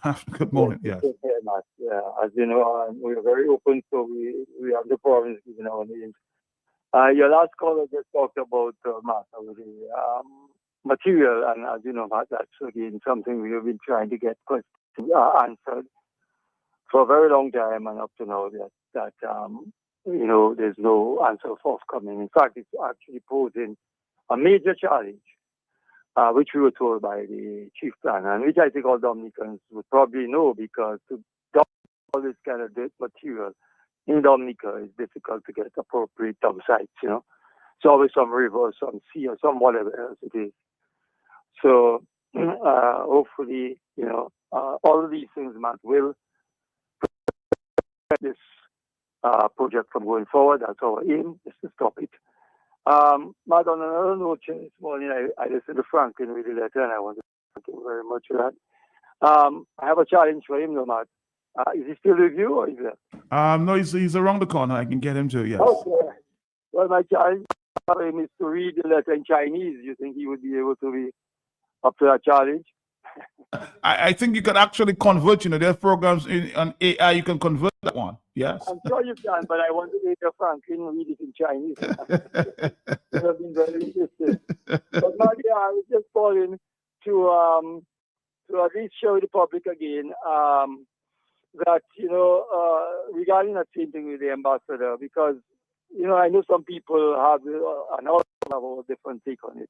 morning. Yes. Yeah, Matt. Yeah, as you know, we are very open, so we have the province giving our names. Your last caller just talked about Matt, the material, and as you know, Matt, that's again something we have been trying to get answered for a very long time, and up to now that you know, there's no answer forthcoming. In fact, it's actually posing a major challenge, which we were told by the chief planner, and which I think all Dominicans would probably know, because to dump all this kind of dirt material in Dominica is difficult to get appropriate dump sites, you know. It's always some river, some sea, or some whatever else it is. So hopefully, you know, all of these things, Matt, will prevent this project from going forward. That's our aim, is to stop it. Matt, on another note, this morning I listened to Franklin with the letter, and I want to thank him very much for that. I have a challenge for him, though, Matt. Is he still with you, or is he? No, he's around the corner. I can get him to. Yes. Okay. Well, my challenge for him is to read the letter in Chinese. You think he would be able to be up to that challenge? I think you can actually convert. You know, there's programs on AI. You can convert that one. Yes. I'm sure you can, but I want to hear Franklin read it in Chinese. You have been very interested. But Maggie, I was just calling to at least show the public again that, you know, regarding that same thing with the ambassador, because, you know, I know some people have a different take on it.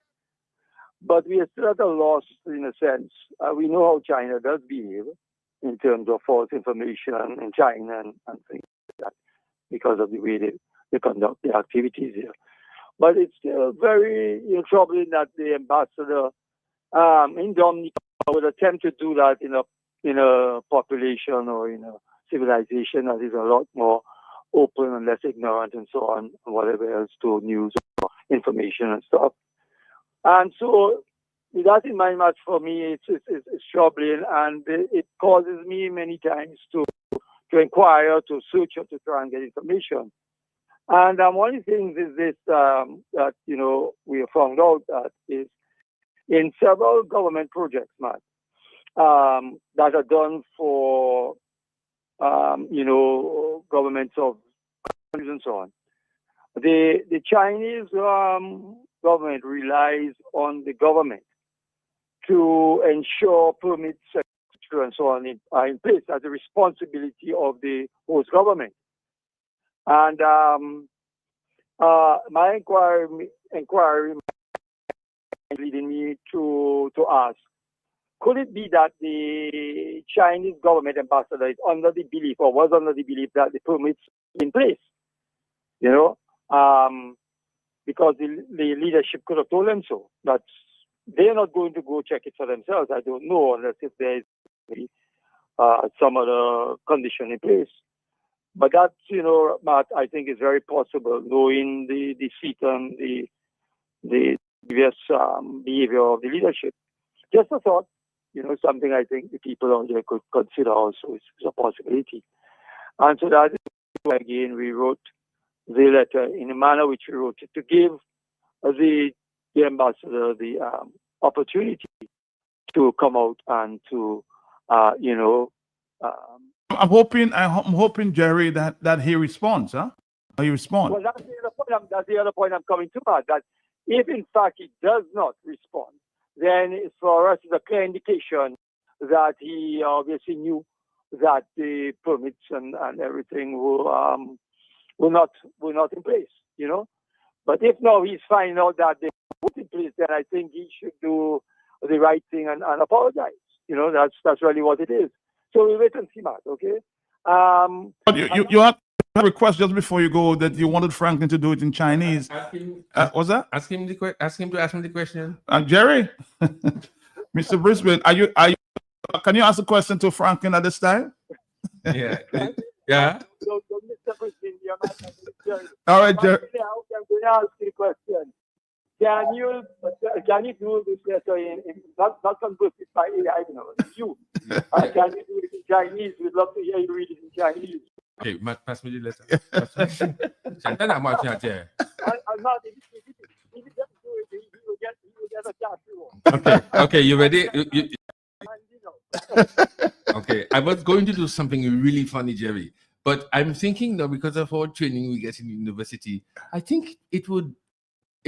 But we are still at a loss, in a sense. We know how China does behave in terms of false information in China and things like that, because of the way they conduct their activities here. But it's still very troubling that the ambassador in Dominica would attempt to do that in a population or in a civilization that is a lot more open and less ignorant and so on, and whatever else to news or information and stuff. And so, with that in mind, Matt, for me, it's troubling, and it causes me many times to inquire, to search, or to try and get information. And one of the things is this, that, you know, we have found out that is in several government projects, Matt, that are done for, you know, governments of countries and so on. The Chinese government relies on the government to ensure permits and so on are in place as a responsibility of the host government. And my inquiry leading me to ask, could it be that the Chinese government ambassador is under the belief, or was under the belief, that the permits in place? You know, because the leadership could have told them so. That they're not going to go check it for themselves. I don't know, unless if there is some other condition in place. But that, you know, Matt, I think is very possible, knowing the seat and the previous behavior of the leadership. Just a thought, you know, something I think the people out there could consider also is a possibility. And so that is why, again, we wrote the letter in a manner which we wrote it, to give the ambassador the opportunity to come out and to, I'm hoping, Jerry, that he responds, huh? He responds. Well, that's the other point I'm coming to, Matt, that if in fact he does not respond, then it's for us it's a clear indication that he obviously knew that the permits and everything were not in place, But if now he's finding out that they put in place, then I think he should do the right thing and apologize. That's really what it is. So we wait and see, Matt, okay? But you had a request just before you go that you wanted Franklin to do it in Chinese. What's that? Ask him to ask me the question. Jerry, Mr. Brisbane, are you? Can you ask a question to Franklin at this time? Yeah. Yeah. So Mr. Brisbane, All right, Jerry. I'm going to ask you a question. Can you do this letter in not converted by AI, you? Can you do it in Chinese? We'd love to hear you read it in Chinese. Okay, pass me the letter. I'm not, if he doesn't do it, he will get a chance. Okay, you ready? Okay, I was going to do something really funny, Jerry, but I'm thinking now because of all training we get in university, I think it would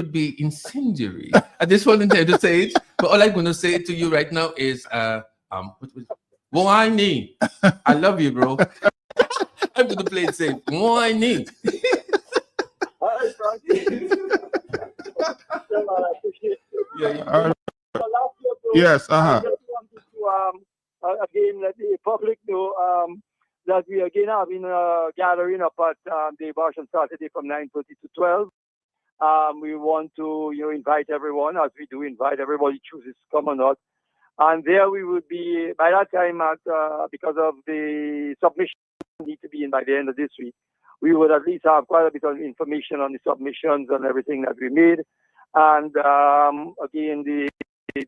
be incendiary. I just want to say it, but all I'm going to say to you right now is, Whiny. I love you, bro. I'm going to play it safe. Whiny. Yes, I just wanted to again let the public know that we again having a gathering up at the Bash on Saturday from 9:30 to 12. We want to invite everyone, as we do invite everybody chooses to come or not. And there we would be by that time because of the submission need to be in by the end of this week. We would at least have quite a bit of information on the submissions and everything that we made, and again the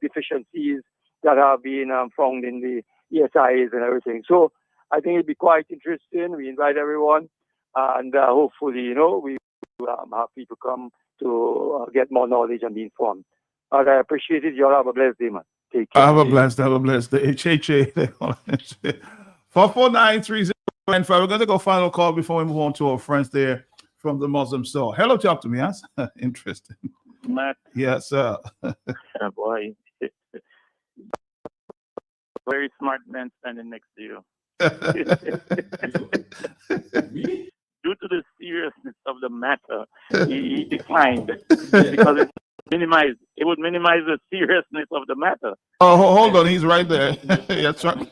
deficiencies that have been found in the ESIs and everything. So I think it'd be quite interesting. We invite everyone, and hopefully we have people come to get more knowledge and be informed. And I appreciate it. You all have a blessed day, man. Take care. Have a blessed day. HHA. 4493095. We're going to go final call before we move on to our friends there from the Muslim store. Hello, talk to me, yes? Interesting. Matt. Yes, sir. Boy. Very smart man standing next to you. Due to the seriousness of the matter, he declined because it would minimize the seriousness of the matter. Oh, hold on, he's right there. Yes, right.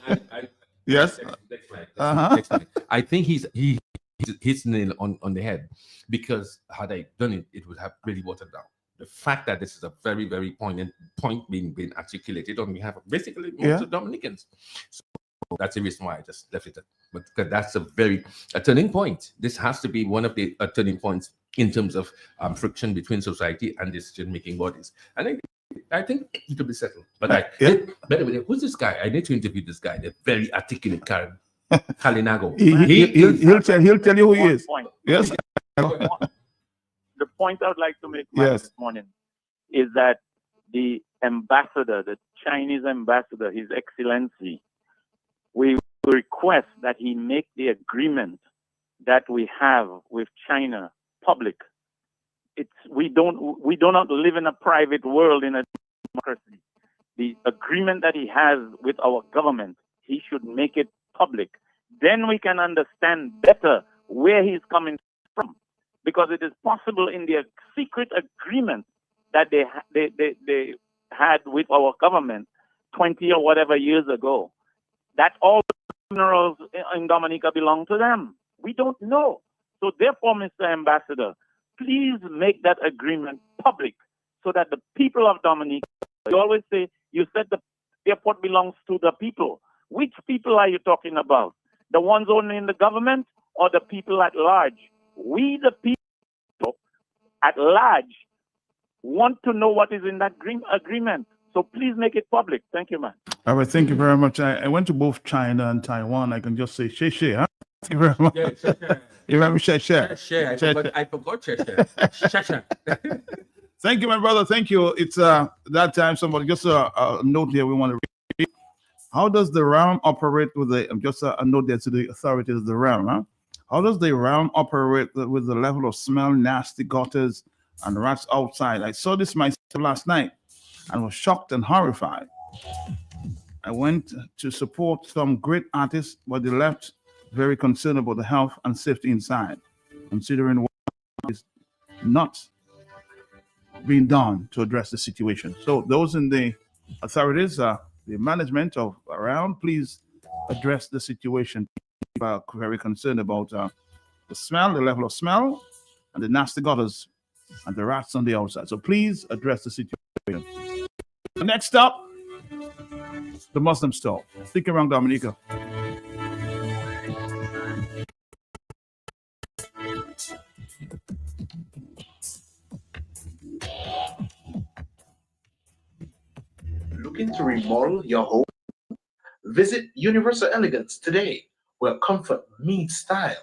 Yes. I think he hits nail on the head, because had I done it, it would have really watered down. The fact that this is a very, very poignant point being articulated on behalf of basically most of Dominicans. So that's the reason why I just left it. But because that's a turning point. This has to be one of the turning points in terms of friction between society and decision-making bodies. And I think it will be settled. But by the way, who's this guy? I need to interview this guy. The very articulate Karen Kalinago. He'll tell you who he is. Yes. The point I would like to make this morning is that the ambassador, the Chinese ambassador, His Excellency, we request that he make the agreement that we have with China public. We do not live in a private world, in a democracy. The agreement that he has with our government, he should make it public. Then we can understand better where he's coming from, because it is possible in the secret agreement that they had with our government 20 or whatever years ago, that all minerals in Dominica belong to them. We don't know. So therefore, Mr. Ambassador, please make that agreement public so that the people of Dominica, you always say, you said the airport belongs to the people. Which people are you talking about? The ones only in the government or the people at large? We, the people at large, want to know what is in that agreement. So please make it public. Thank you, man. All right, thank you very much. I went to both China and Taiwan. I can just say she, huh? Thank you very much. Yeah, sure. You remember she? I forgot she. Thank you, my brother. Thank you. It's that time. Somebody just a note here we want to read. How does the realm operate with the just a note there to the authorities of the realm? Huh? How does the realm operate with the level of smell, nasty gutters, and rats outside? I saw this myself last night and was shocked and horrified. I went to support some great artists, but they left very concerned about the health and safety inside, considering what is not being done to address the situation. So those in the authorities, the management of around, please address the situation. People are very concerned about the smell, the level of smell, and the nasty gutters and the rats on the outside. So please address the situation. Next up, the Muslim store. Stick around, Dominica. Looking to remodel your home? Visit Universal Elegance today, where comfort meets style.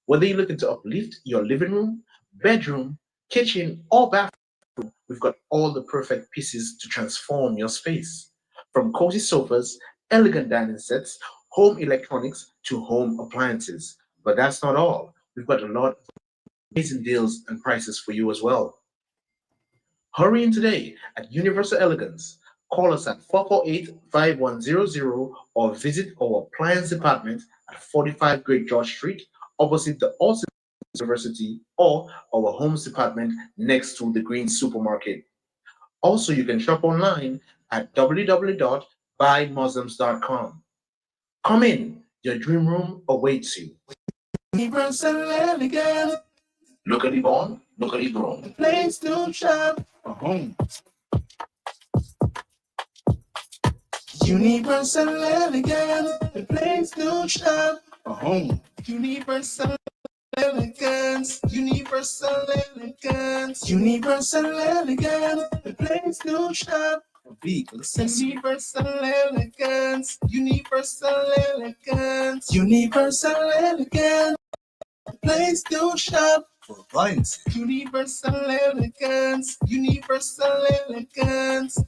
Whether you're looking to uplift your living room, bedroom, kitchen, or bathroom, we've got all the perfect pieces to transform your space. From cozy sofas, elegant dining sets, home electronics, to home appliances. But that's not all. We've got a lot of amazing deals and prices for you as well. Hurry in today at Universal Elegance. Call us at 448-5100 or visit our appliance department at 45 Great George Street, opposite the Austin University, or our homes department next to the Green Supermarket. Also, you can shop online at www.buymuslims.com. Come in, your dream room awaits you. Universal Elegance. Look at the on, look at the grown. Place to shop. Home. Universal Elegance. The place to shop. Home. Universal Elegance. Universal Elegance. Universal Elegance. The place to shop. Vehicles. Universal Elegance. Universal Elegance. Universal Elegance. The place to shop. For appliances. Universal Elegance. Universal Elegance.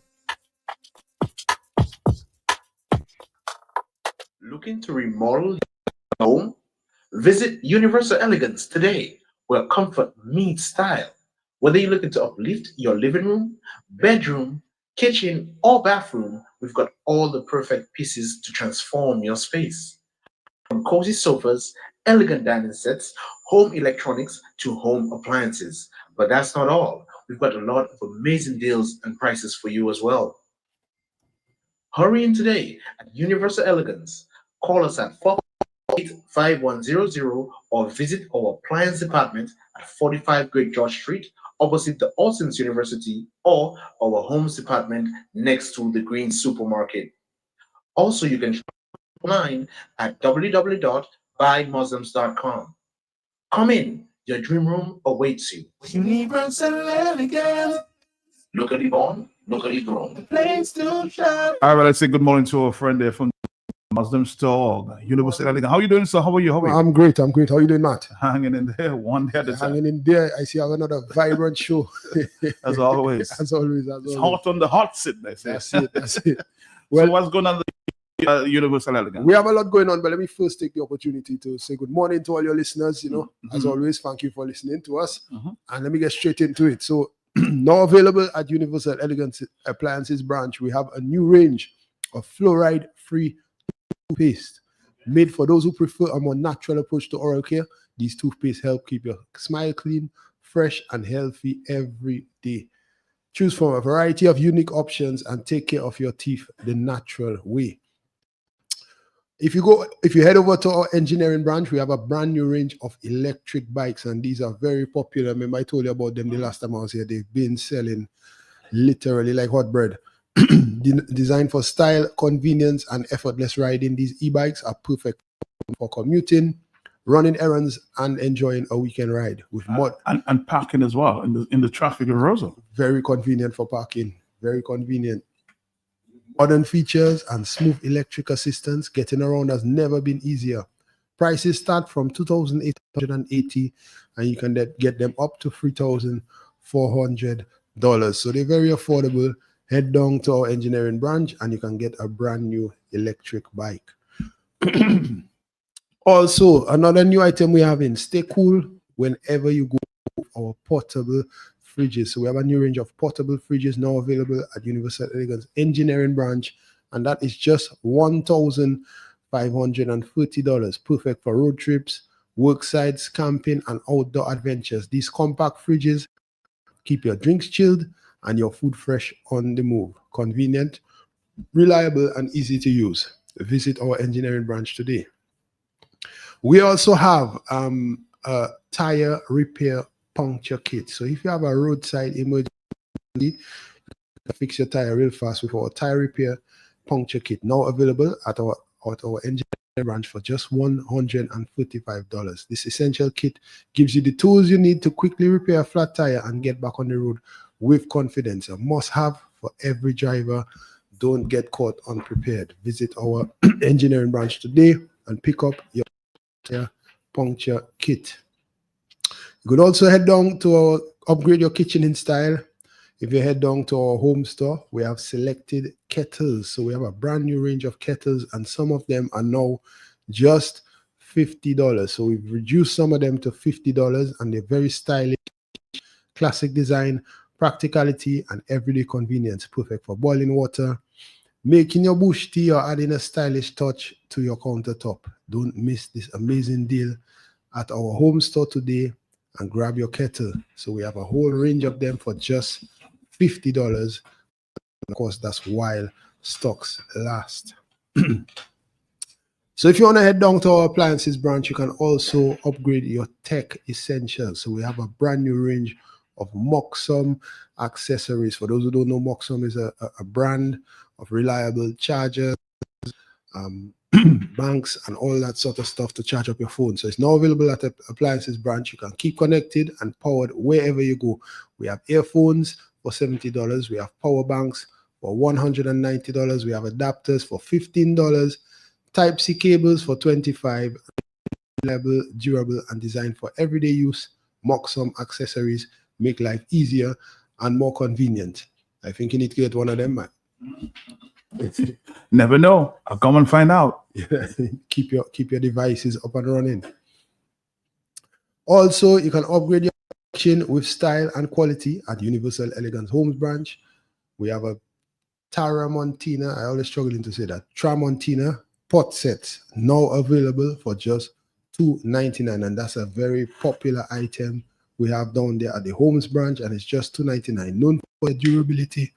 Looking to remodel your home? Visit Universal Elegance today, where comfort meets style. Whether you're looking to uplift your living room, bedroom, kitchen, or bathroom, we've got all the perfect pieces to transform your space. From cozy sofas, elegant dining sets, home electronics, to home appliances. But that's not all. We've got a lot of amazing deals and prices for you as well. Hurry in today at Universal Elegance. Call us at 448-5100 or visit our appliance department at 45 Great George Street, opposite the Austin University, or our homes department next to the Green Supermarket. Also, you can shop online at www.buymuslims.com. Come in, your dream room awaits you. Universal Elegance. Look at the on, look at the grown. Place to shop. All right, let's say good morning to our friend there from Muslim store, Universal Elegance. How are you doing, sir? How are you? How are you? I'm great. I'm great. How are you doing, Matt? Hanging in there, one day at a time. Hanging in there. I see another vibrant show. As always. As always. It's hot on the hot seat, they say. That's it. That's it. Well, so what's going on at Universal Elegance? We have a lot going on, but let me first take the opportunity to say good morning to all your listeners. As always, thank you for listening to us. And let me get straight into it. So now available at Universal Elegance Appliances branch, we have a new range of fluoride-free toothpaste made for those who prefer a more natural approach to oral care. These toothpaste help keep your smile clean, fresh, and healthy every day. Choose from a variety of unique options and take care of your teeth the natural way. If you head over to our engineering branch, we have a brand new range of electric bikes, and these are very popular. Remember, I told you about them the last time I was here. They've been selling literally like hot bread. Designed for style, convenience, and effortless riding, these e-bikes are perfect for commuting, running errands, and enjoying a weekend ride with and parking as well in the traffic of Rosa. Very convenient for parking. Very convenient. Modern features and smooth electric assistance. Getting around has never been easier. Prices start from $2,880, and you can get them up to $3,400. So they're very affordable. Head down to our engineering branch and you can get a brand new electric bike. Also, another new item we have in, stay cool whenever you go, our portable fridges. So we have a new range of portable fridges now available at Universal Elegance Engineering Branch, and that is just $1,530. Perfect for road trips, work sites, camping, and outdoor adventures. These compact fridges keep your drinks chilled and your food fresh on the move. Convenient, reliable, and easy to use. Visit our engineering branch today. We also have a tire repair puncture kit. So if you have a roadside emergency, fix your tire real fast with our tire repair puncture kit, now available at our engineering branch for just $145. This essential kit gives you the tools you need to quickly repair a flat tire and get back on the road with confidence. A must-have for every driver. Don't get caught unprepared. Visit our engineering branch today and pick up your tire puncture kit. You could also head down to upgrade your kitchen in style. If you head down to our home store, we have selected kettles. So we have a brand new range of kettles, and some of them are now just $50. So we've reduced some of them to $50, and they're very stylish, classic design, practicality, and everyday convenience. Perfect for boiling water, making your bush tea, or adding a stylish touch to your countertop. Don't miss this amazing deal at our home store today and grab your kettle. So we have a whole range of them for just $50. Of course, that's while stocks last. So if you want to head down to our appliances branch, you can also upgrade your tech essentials. So we have a brand new range of Moxum accessories. For those who don't know, Moxum is a brand of reliable chargers, banks, and all that sort of stuff to charge up your phone. So it's now available at the appliances branch. You can keep connected and powered wherever you go. We have earphones for $70. We have power banks for $190. We have adapters for $15. Type-C cables for $25. Reliable, durable, and designed for everyday use. Moxum accessories make life easier and more convenient. I think you need to get one of them, man. Never know. I'll come and find out. Yeah. Keep your devices up and running. Also, you can upgrade your kitchen with style and quality at Universal Elegance Homes branch. We have a Tramontina, I always struggling to say that, Tramontina pot set now available for just $2.99, and that's a very popular item we have down there at the Homes branch, and it's just $2.99. Known for durability,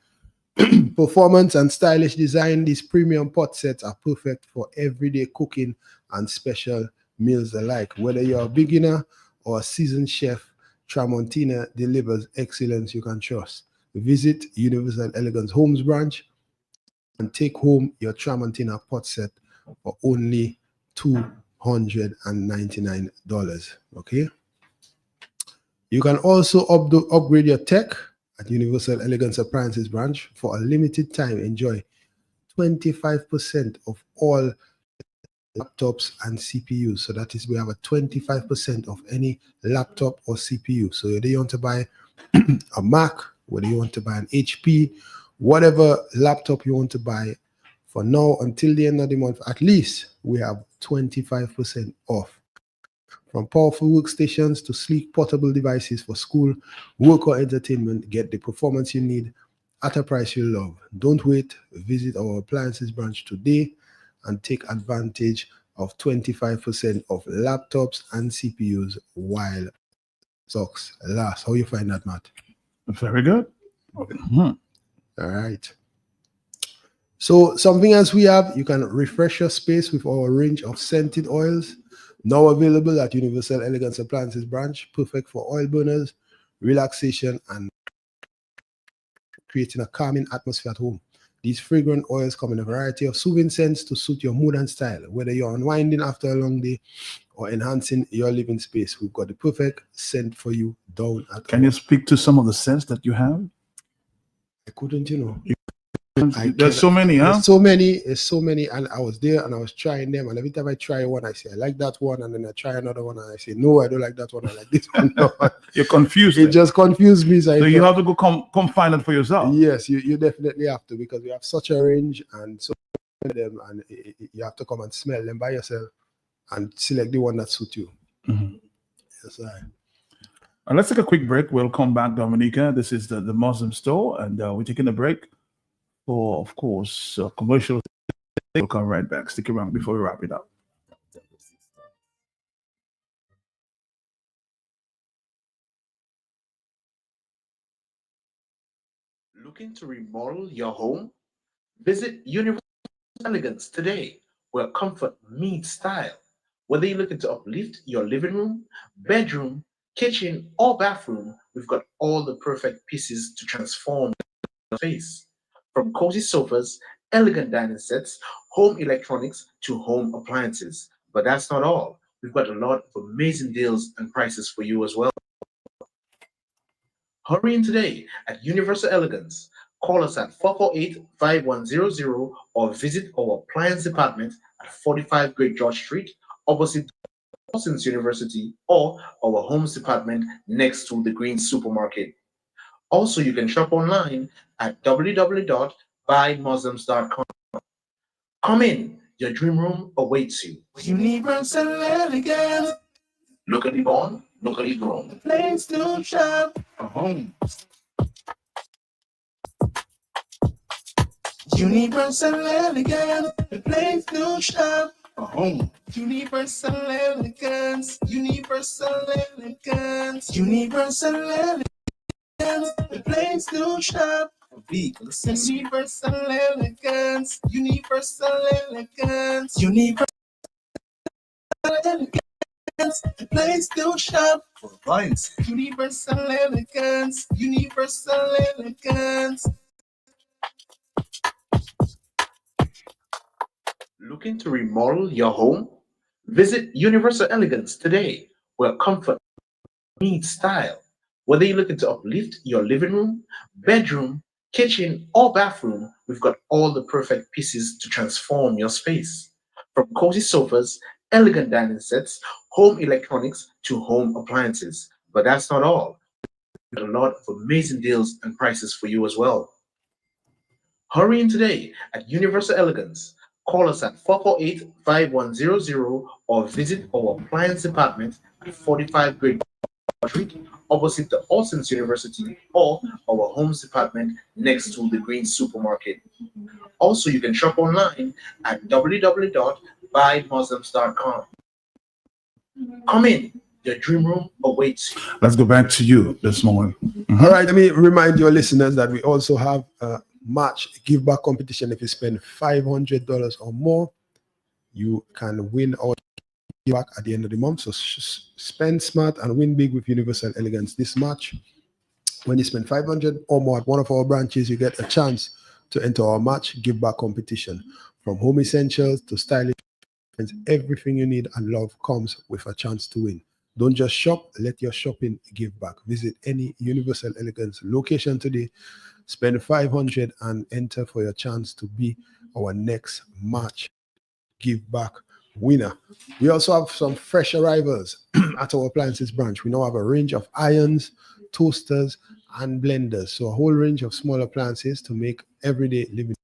performance, and stylish design, these premium pot sets are perfect for everyday cooking and special meals alike. Whether you're a beginner or a seasoned chef, Tramontina delivers excellence you can trust. Visit Universal Elegance Homes branch and take home your Tramontina pot set for only $299. Okay. You can also upgrade your tech at Universal Elegance Appliances branch. For a limited time, enjoy 25% of all laptops and CPUs. So that is, we have a 25% of any laptop or CPU. So whether you want to buy a Mac, whether you want to buy an HP, whatever laptop you want to buy, for now until the end of the month, at least we have 25% off. From powerful workstations to sleek portable devices for school, work, or entertainment, get the performance you need at a price you love. Don't wait. Visit our appliances branch today and take advantage of 25% of laptops and CPUs while stocks last. How you find that, Matt? Very good. All right. So something else we have, you can refresh your space with our range of scented oils. Now available at Universal Elegance Appliances branch, perfect for oil burners, relaxation, and creating a calming atmosphere at home. These fragrant oils come in a variety of soothing scents to suit your mood and style. Whether you're unwinding after a long day or enhancing your living space, we've got the perfect scent for you down at Can you speak to some of the scents that you have? I couldn't, you know. There's so many, huh? There's so many, and I was there and I was trying them, and every time I try one, I say I like that one, and then I try another one, and I say no, I don't like that one, I like this one. No. You're confused. It just confused me. So you have to go come find it for yourself. Yes, you definitely have to, because we have such a range and so many of them, and you have to come and smell them by yourself and select the one that suits you. Mm-hmm. Yes, I. Let's take a quick break. We'll come back, Dominica. This is the Muslim store, and we're taking a break for, of course, commercial. We'll come right back. Stick around before we wrap it up. Looking to remodel your home? Visit Universal Elegance today, where comfort meets style. Whether you're looking to uplift your living room, bedroom, kitchen, or bathroom, we've got all the perfect pieces to transform your space. From cozy sofas, elegant dining sets, home electronics, to home appliances. But that's not all. We've got a lot of amazing deals and prices for you as well. Hurry in today at Universal Elegance. Call us at 448-5100 or visit our appliance department at 45 Great George Street, opposite Boston's University, or our homes department next to the Green Supermarket. Also, you can shop online at www.buymuslims.com. Come in, your dream room awaits you. Universal Elegance. Look at the born, look at the grown. Place to shop. A home. Universal Elegance. The place to shop. A home. Universal Elegance. Universal Elegance. Universal Elegance. The place to shop. Universal Elegance. Universal Elegance. Universal Elegance. The place to shop. For appliance. Universal Elegance. Universal Elegance. Looking to remodel your home? Visit Universal Elegance today, where comfort meets style. Whether you're looking to uplift your living room, bedroom, kitchen, or bathroom, we've got all the perfect pieces to transform your space. From cozy sofas, elegant dining sets, home electronics, to home appliances. But that's not all. We've got a lot of amazing deals and prices for you as well. Hurry in today at Universal Elegance. Call us at 448-5100 or visit our appliance department at 45 Great Street, opposite the Austin's University, or our homes department next to the Green Supermarket. Also, you can shop online at www.buymuslims.com. Come in, your dream room awaits you. Let's go back to you this morning. Mm-hmm. All right, let me remind your listeners that we also have a match give back competition. If you spend $500 or more, you can win our give back at the end of the month. So spend smart and win big with Universal Elegance this March. When you spend $500 or more at one of our branches, you get a chance to enter our match give back competition. From home essentials to stylish, everything you need and love comes with a chance to win. Don't just shop, let your shopping give back. Visit any Universal Elegance location today. Spend $500 and enter for your chance to be our next March give back winner. We also have some fresh arrivals at our appliances branch. We now have a range of irons, toasters, and blenders. So a whole range of small appliances to make everyday living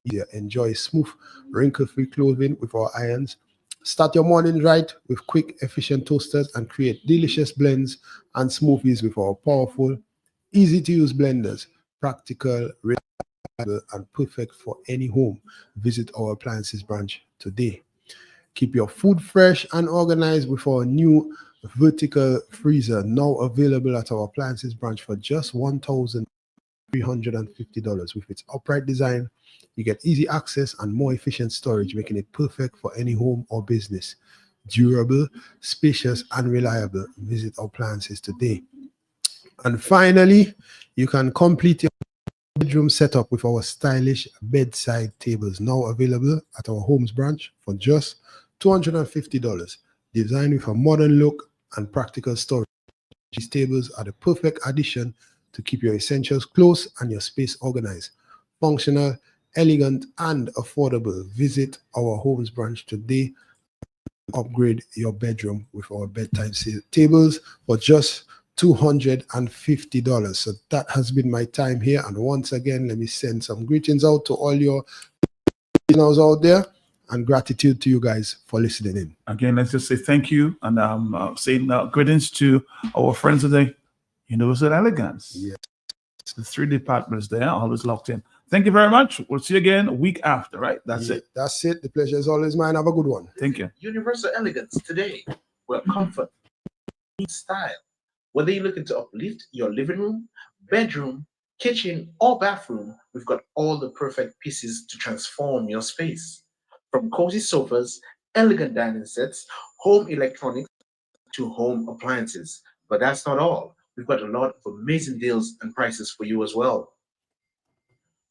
easier. Enjoy smooth, wrinkle-free clothing with our irons. Start your morning right with quick, efficient toasters and create delicious blends and smoothies with our powerful, easy-to-use blenders. Practical, reliable, and perfect for any home. Visit our appliances branch today. Keep your food fresh and organized with our new vertical freezer, now available at our appliances branch for just $1,350. With its upright design, you get easy access and more efficient storage, making it perfect for any home or business. Durable, spacious, and reliable. Visit our appliances today. And finally, you can complete your bedroom setup with our stylish bedside tables, now available at our homes branch for just $250. Designed with a modern look and practical storage, these tables are the perfect addition to keep your essentials close and your space organized. Functional, elegant and affordable. Visit our Homes branch today. Upgrade your bedroom with our bedtime tables for just $250. So that has been my time here. And once again, let me send some greetings out to all your listeners out there and gratitude to you guys for listening in. Again, let's just say thank you and saying greetings to our friends of the Universal Elegance. Yes. The 3 departments there, always locked in. Thank you very much. We'll see you again a week after, right? That's it. That's it. The pleasure is always mine. Have a good one. Thank you. Universal Elegance today, where comfort meets style. Whether you're looking to uplift your living room, bedroom, kitchen, or bathroom, we've got all the perfect pieces to transform your space. From cozy sofas, elegant dining sets, home electronics, to home appliances. But that's not all. We've got a lot of amazing deals and prices for you as well.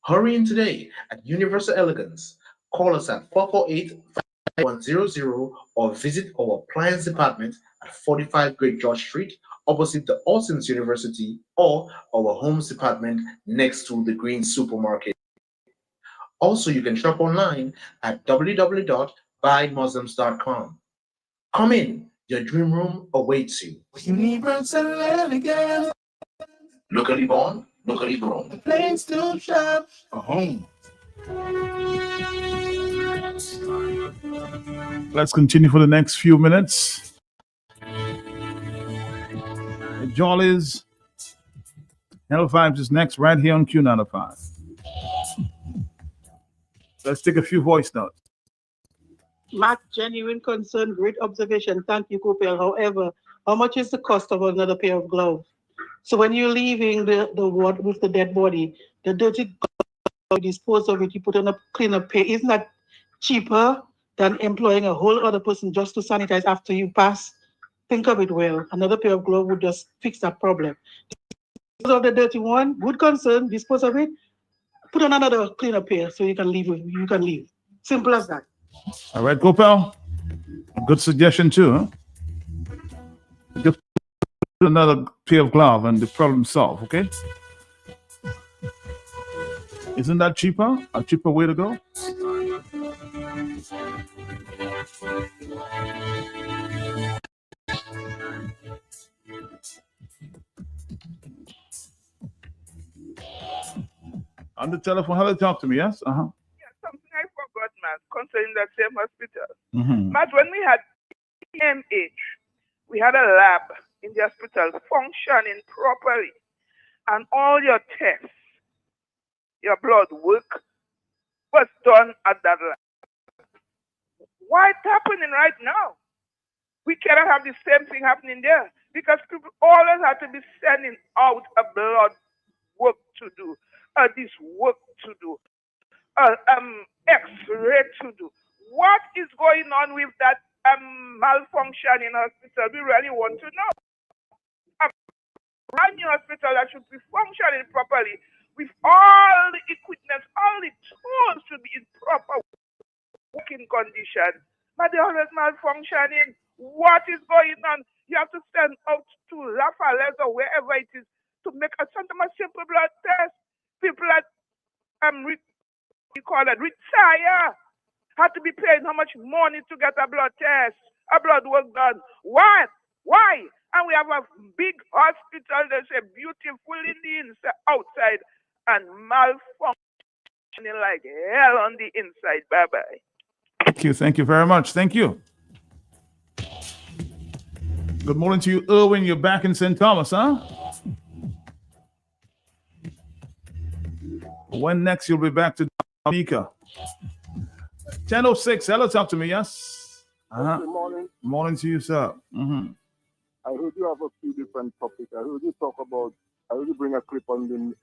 Hurry in today at Universal Elegance. Call us at 448-5100 or visit our appliance department at 45 Great George Street, opposite the Austin's University, or our homes department next to the Green Supermarket. Also, you can shop online at www.buymuslims.com. Come in, your dream room awaits you. Universal Elegance. Locally born, locally grown. The place to shop. A home. Let's continue for the next few minutes. The Jollies. Hell Vibes is next right here on Q95. Let's take a few voice notes. Matt, genuine concern, great observation. Thank you, Kopel. However, how much is the cost of another pair of gloves? So when you're leaving the ward with the dead body, the dirty glove, dispose of it, you put on a cleaner pair. Isn't that cheaper than employing a whole other person just to sanitize after you pass? Think of it well. Another pair of gloves would just fix that problem. Dispose of the dirty one, good concern, dispose of it, put on another cleaner pair so you can leave. You can leave. Simple as that. All right, Gopal. Good suggestion too, huh? Just put another pair of gloves and the problem solved, okay? Isn't that cheaper? A cheaper way to go? On the telephone, hello, talk to me, yes? Uh-huh. Something I forgot, man, concerning that same hospital. Mm-hmm. But when we had PMH, we had a lab in the hospital functioning properly, and all your tests, your blood work was done at that lab. Why it's happening right now? We cannot have the same thing happening there because people always have to be sending out a blood work to do, this work to do, X-ray to do. What is going on with that malfunction in hospital? We really want to know. A brand new hospital that should be functioning properly with all the equipment, all the tools should be in proper working condition. But they're always malfunctioning. What is going on? You have to send out to Lafayette or wherever it is to make sometimes simple blood test. People that retire have to be paying how much money to get a blood test, a blood work done. What? Why? And we have a big hospital that's beautiful in the inside, outside, and malfunctioning like hell on the inside. Bye-bye. Thank you very much. Thank you. Good morning to you, Irwin. You're back in St. Thomas, huh? When next you'll be back to Dominica? 10:06. Hello, talk to me, yes? Uh-huh. Good morning. Morning to you, sir. Mm-hmm. I heard you have a few different topics. I heard you bring a clip on the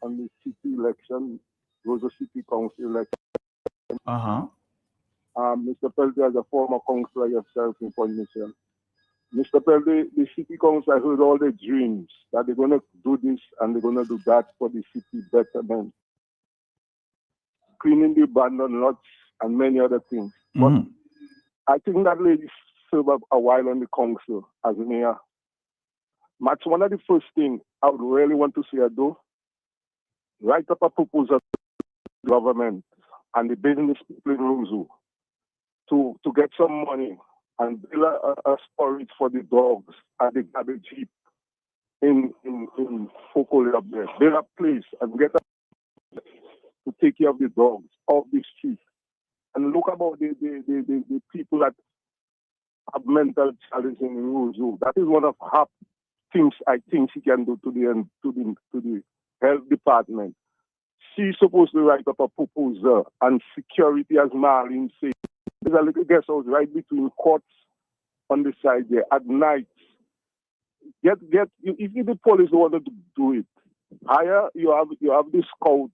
city election, Rosa City Council election. Uh-huh. Mr. Pelty, as a former councillor yourself in Point Mission. Mr. Pelty, the city council, I heard all the dreams that they're going to do this and they're going to do that for the city betterment. Cleaning the abandoned lots and many other things. Mm-hmm. But I think that lady served a while on the council as mayor. That's one of the first things I would really want to see her do. Write up a proposal to the government and the business people in Roseau to get some money and build a storage for the dogs at the garbage heap in Focole up there. Build a place and get to take care of the dogs off the street. And look about the people that have mental challenges in Roseau. That is one of the things I think she can do to the health department. She's supposed to write up a proposal and security, as Marlene said. There's a little guest house right between courts on the side there at night. If the police wanted to do it, hire you have the scout,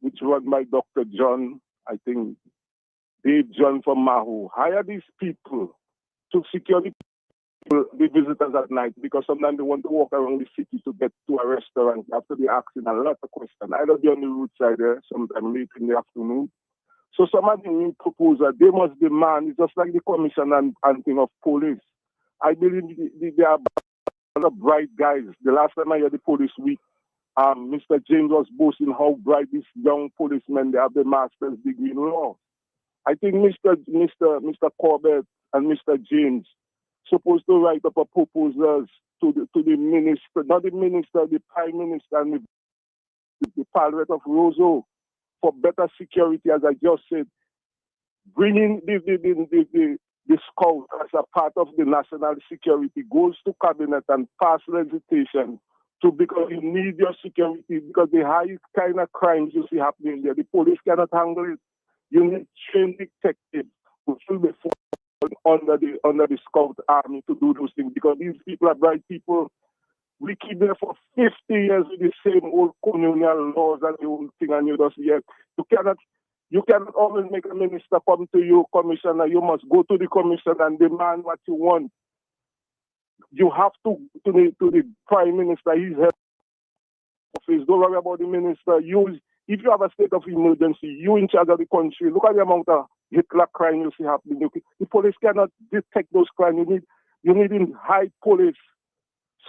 which run by Dr. John, I think Dave John from Maho. Hire these people to secure the visitors at night, because sometimes they want to walk around the city to get to a restaurant after they asking a lot of questions. Either be on the roadside there sometime late in the afternoon. So some of the new proposals, they must demand, it's just like the commission and thing of police. I believe they are a lot of bright guys. The last time I had the police week, Mr. James was boasting how bright these young policemen, they have the master's degree in law. I think Mr. Corbett and Mr. James supposed to write up a proposals to the minister, not the minister, the prime minister and the parliament of Roseau for better security, as I just said. Bringing the scout as a part of the national security goes to cabinet and pass legislation because you need your security, because the high kind of crimes you see happening there, the police cannot handle it. You need trained detectives who will be under the scout army to do those things, because these people are bright people. We keep there for 50 years with the same old colonial laws and the old thing, and you just yet you cannot always make a minister come to you, commissioner. You must go to the commissioner and demand what you want. You have to the prime minister, his head office. Don't worry about the minister. If you have a state of emergency, you in charge of the country. Look at the amount of Hitler crime you see happening. The police cannot detect those crimes. You need in high police,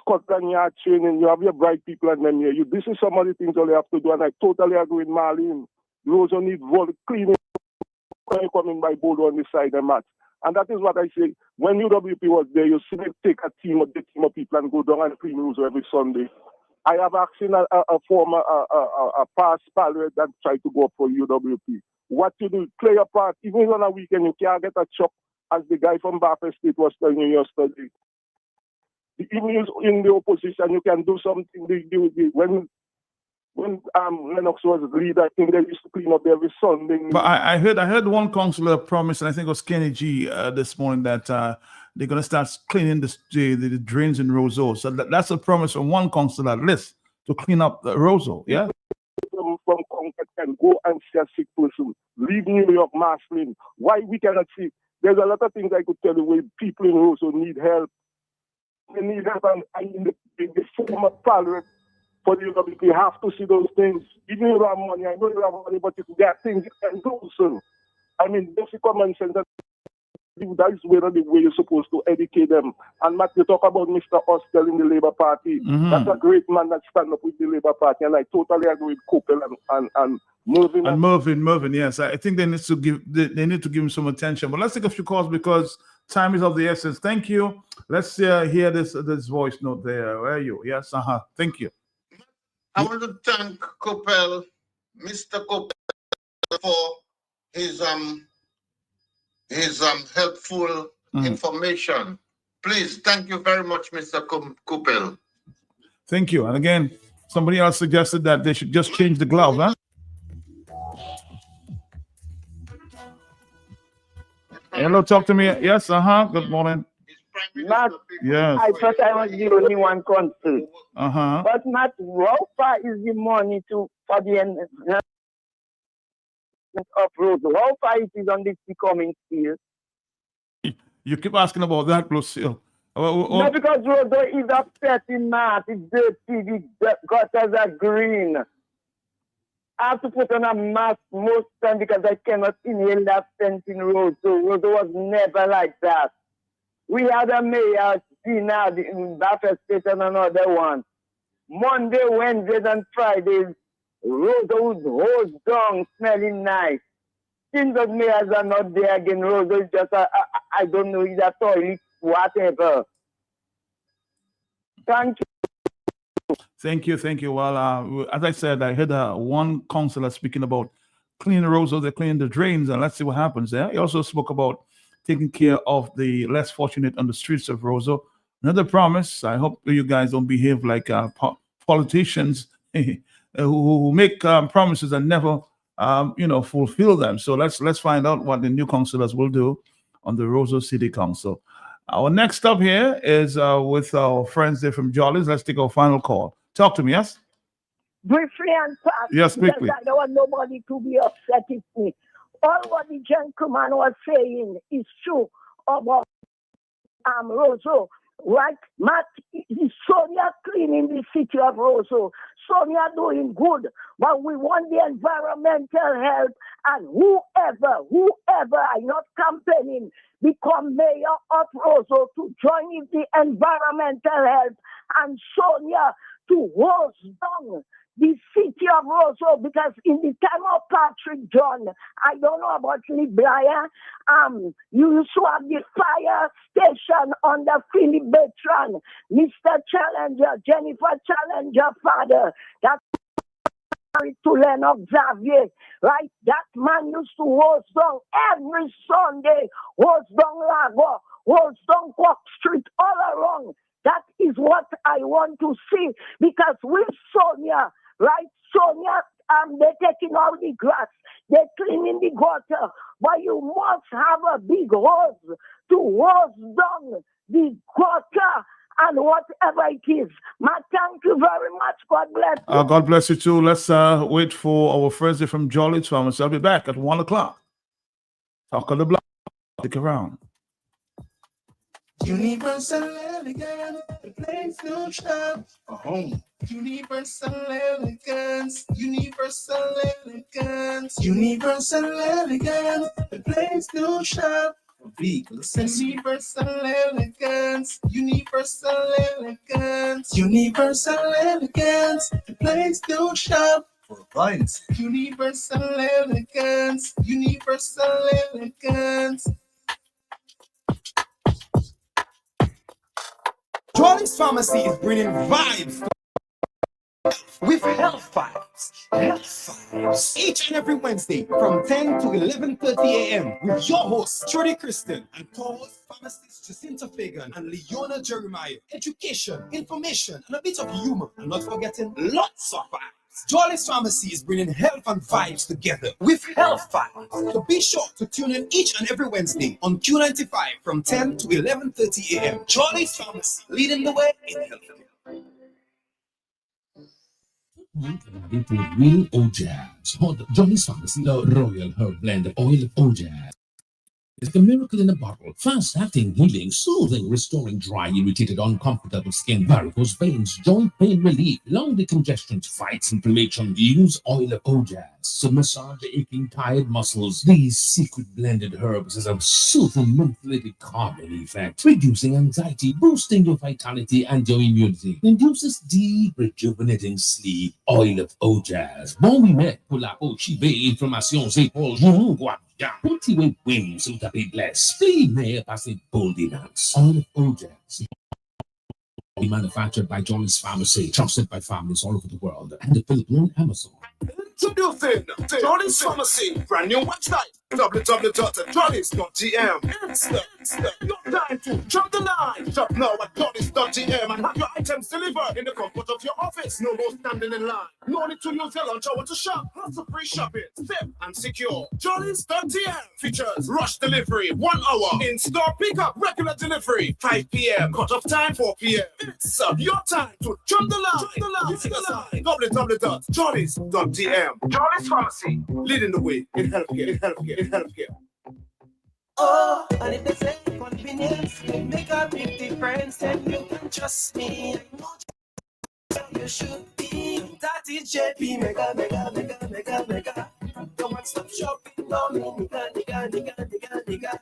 Scotland Yard training. You have your bright people and them here. This is some of the things all you have to do, and I totally agree with Marlene. You also need cleaning coming by board on the side of match. And that is what I say. When UWP was there, you see them take a team of people and go down and clean rules every Sunday. I have seen a former past parliament that tried to go up for UWP. What you do, play a part. Even on a weekend, you can't get a chuck, as the guy from Baffa State was telling you yesterday. Even in the opposition, you can do something. When Lennox was leader, I think they used to clean up every Sunday. But I heard one councillor promise, and I think it was Kenny G this morning, that they're going to start cleaning the drains in Roseau. So that's a promise from one councillor list to clean up the Roseau. Yeah. From Concord can go and see a sick person. Leave New York, Maslin. Why we cannot see? There's a lot of things I could tell you where people in Roseau need help. They need help, and the former parliament. For the UWP, you have to see those things. Even if you have money, I know you have money, but there are things you can do. So, I mean, basic common sense, that is the way you're supposed to educate them. And Matt, you talk about Mr. Ostel in the Labour Party. Mm-hmm. That's a great man that stand up with the Labour Party, and I totally agree with Coppel and Mervyn. And Mervyn, yes. I think they need to give him some attention. But let's take a few calls because time is of the essence. Thank you. Let's hear this voice note there. Where are you? Yes, thank you. I want to thank Coppel, Mr. Coppel, for his helpful information. Please, thank you very much, Mr. Coppel. Thank you. And again, somebody else suggested that they should just change the glove, huh? Hello, talk to me. Yes, good morning. Matt, yes. I thought I was the only one concerned. But Matt, how far is the money for the enhancement of roads? How far it is on this becoming still? You keep asking about that, Lucille. No, because road is upsetting, Matt. It's dirty. The gutters are green. I have to put on a mask most time because I cannot inhale that scent in road. So road was never like that. We had a mayor dinner in Baffa State and another one. Monday, Wednesdays, and Fridays, road was hosed down, smelling nice. Since the mayors are not there again, Rosa is just I don't know, it's a toilet, whatever. Thank you. Thank you. Well, as I said, I heard one councillor speaking about cleaning the roads, so they clean the drains, and let's see what happens there. He also spoke about taking care of the less fortunate on the streets of Roseau. Another promise. I hope you guys don't behave like politicians who make promises and never, fulfill them. So let's find out what the new councillors will do on the Roseau City Council. Our next up here is with our friends there from Jollies. Let's take our final call. Talk to me, yes? Briefly and fast. Yes, quickly. Because I don't want nobody to be upset with me. All what the gentleman was saying is true about Roseau. Right, Matt, Sonia cleaning the city of Roseau. Sonia doing good, but we want the environmental help, and whoever, I'm not campaigning, become mayor of Roseau to join in the environmental help, and Sonia to hose down the city of Roseau, because in the time of Patrick John, I don't know about Lee Blyer, you used to have the fire station under Philip Bertrand, Mr. Challenger, Jennifer Challenger father, that's married to Lennox Xavier, right? That man used to hose down every Sunday, hose down Lago, hose down Cork Street, all around. That is what I want to see, because with Sonia, right? Sonia, they're taking out the grass, they're cleaning the gutter, but you must have a big hose to hose down the gutter and whatever it is. Thank you very much. God bless you. God bless you too. Let's wait for our friends here from Jollies Farmers. I'll be back at 1 o'clock. Talk on the block. Stick around. Universal Elegance, the place no shop for home. Universal Elegance, Universal Elegance, Universal Elegance, the place no shop for vehicles. Universal Elegance, Universal Elegance, Universal Elegance, the place no shop for appliances. Universal Elegance, Universal Elegance. Jollies Pharmacy is bringing vibes with health vibes. Health vibes. Each and every Wednesday from 10 to 11:30 a.m. with your hosts, Trudy Kristen, and co-host pharmacists Jacinta Fagan and Leona Jeremiah. Education, information, and a bit of humor. And not forgetting lots of vibes. Jollies Pharmacy is bringing health and vibes together with health vibes. So be sure to tune in each and every Wednesday on Q95 from 10 to 11:30 a.m. Jollies Pharmacy, leading the way in healthcare. Real Ojaz. Jollies Pharmacy, the Royal Herb Blend Oil of Ojaz. It's a miracle in a bottle. Fast-acting, healing, soothing, restoring dry, irritated, uncomfortable skin, varicose veins, joint pain relief, lung decongestion, fights inflammation. Use oil of Ojaz to massage the aching, tired muscles. These secret blended herbs has a soothing, mentholated calming effect, reducing anxiety, boosting your vitality and your immunity. Induces deep, rejuvenating sleep. Oil of Ojaz. Bon oui, mais pour la peau chivée, inflammation, c'est pour vous, quoi. Cultivate wings so that be blessed. Be there as a boldness. All of Ojaz. Manufactured by Jollies Pharmacy, trusted by families all over the world, and available on Amazon. Introducing Jollies Pharmacy, brand new website, www.jollies.gm. Instant. Your time to jump the line. Shop now at jollies.gm and have your items delivered in the comfort of your office. No more standing in line. No need to use your lunch hour to shop. Lots of free shopping, safe and secure. Jollies.gm features rush delivery, 1 hour. In-store pickup, regular delivery, 5 p.m. Cut-off time, 4 p.m. It's your time to jump the line. www.jollies.gm. Jollies Pharmacy, leading the way in healthcare. Oh, and if they say convenience will make a big difference, then you can trust me. I know you should be. That is JP Mega. Don't want stop shopping, no me, nigga.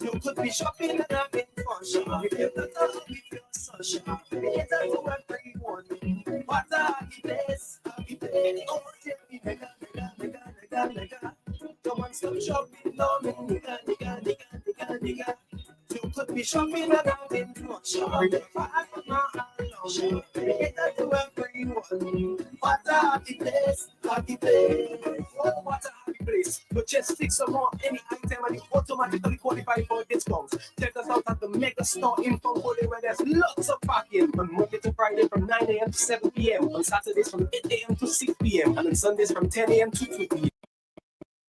You could be shopping and having fun. If you're not happy, if you're sunshine, it's a 2 and 3 1. What a happy place. Oh, JP Mega. The one-stop shopping, no, nigga. You could be shopping around in no shop. Get that to everyone. What a happy place, happy place. Oh, what a happy place. But just fix some more any item and you automatically qualify for discounts. Check us out at the mega store in Fongolia where there's lots of parking from Monday to Friday from 9 a.m. to 7 p.m. On Saturdays from 8 a.m. to 6 p.m. and on Sundays from 10 a.m. to 2 p.m.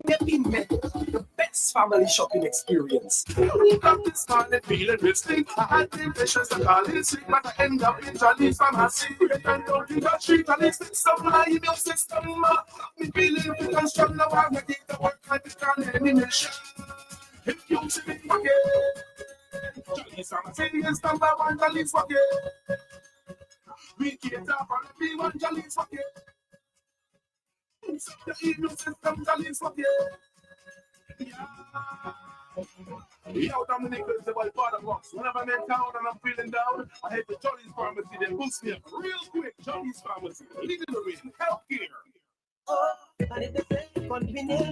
The best family shopping experience. Wake up this morning feeling risky. I had the patience to call it sleep, but I end up in Johnny's pharmacy. You can go to the street and it's some my immune system. Me feeling fit and strong now. I'm ready to work like it's called animation. If you see me again, Johnny's pharmacy is number one. Johnny's again. We can't talk on the one. Johnny's again. The immune system. Johnny's again. Yo, Dominic is the boy part of us. Whenever I'm in town and I'm feeling down, I head to Johnny's Pharmacy. They boost me up real quick. Johnny's Pharmacy, leading the way in healthcare. Oh, and it's the same convenience.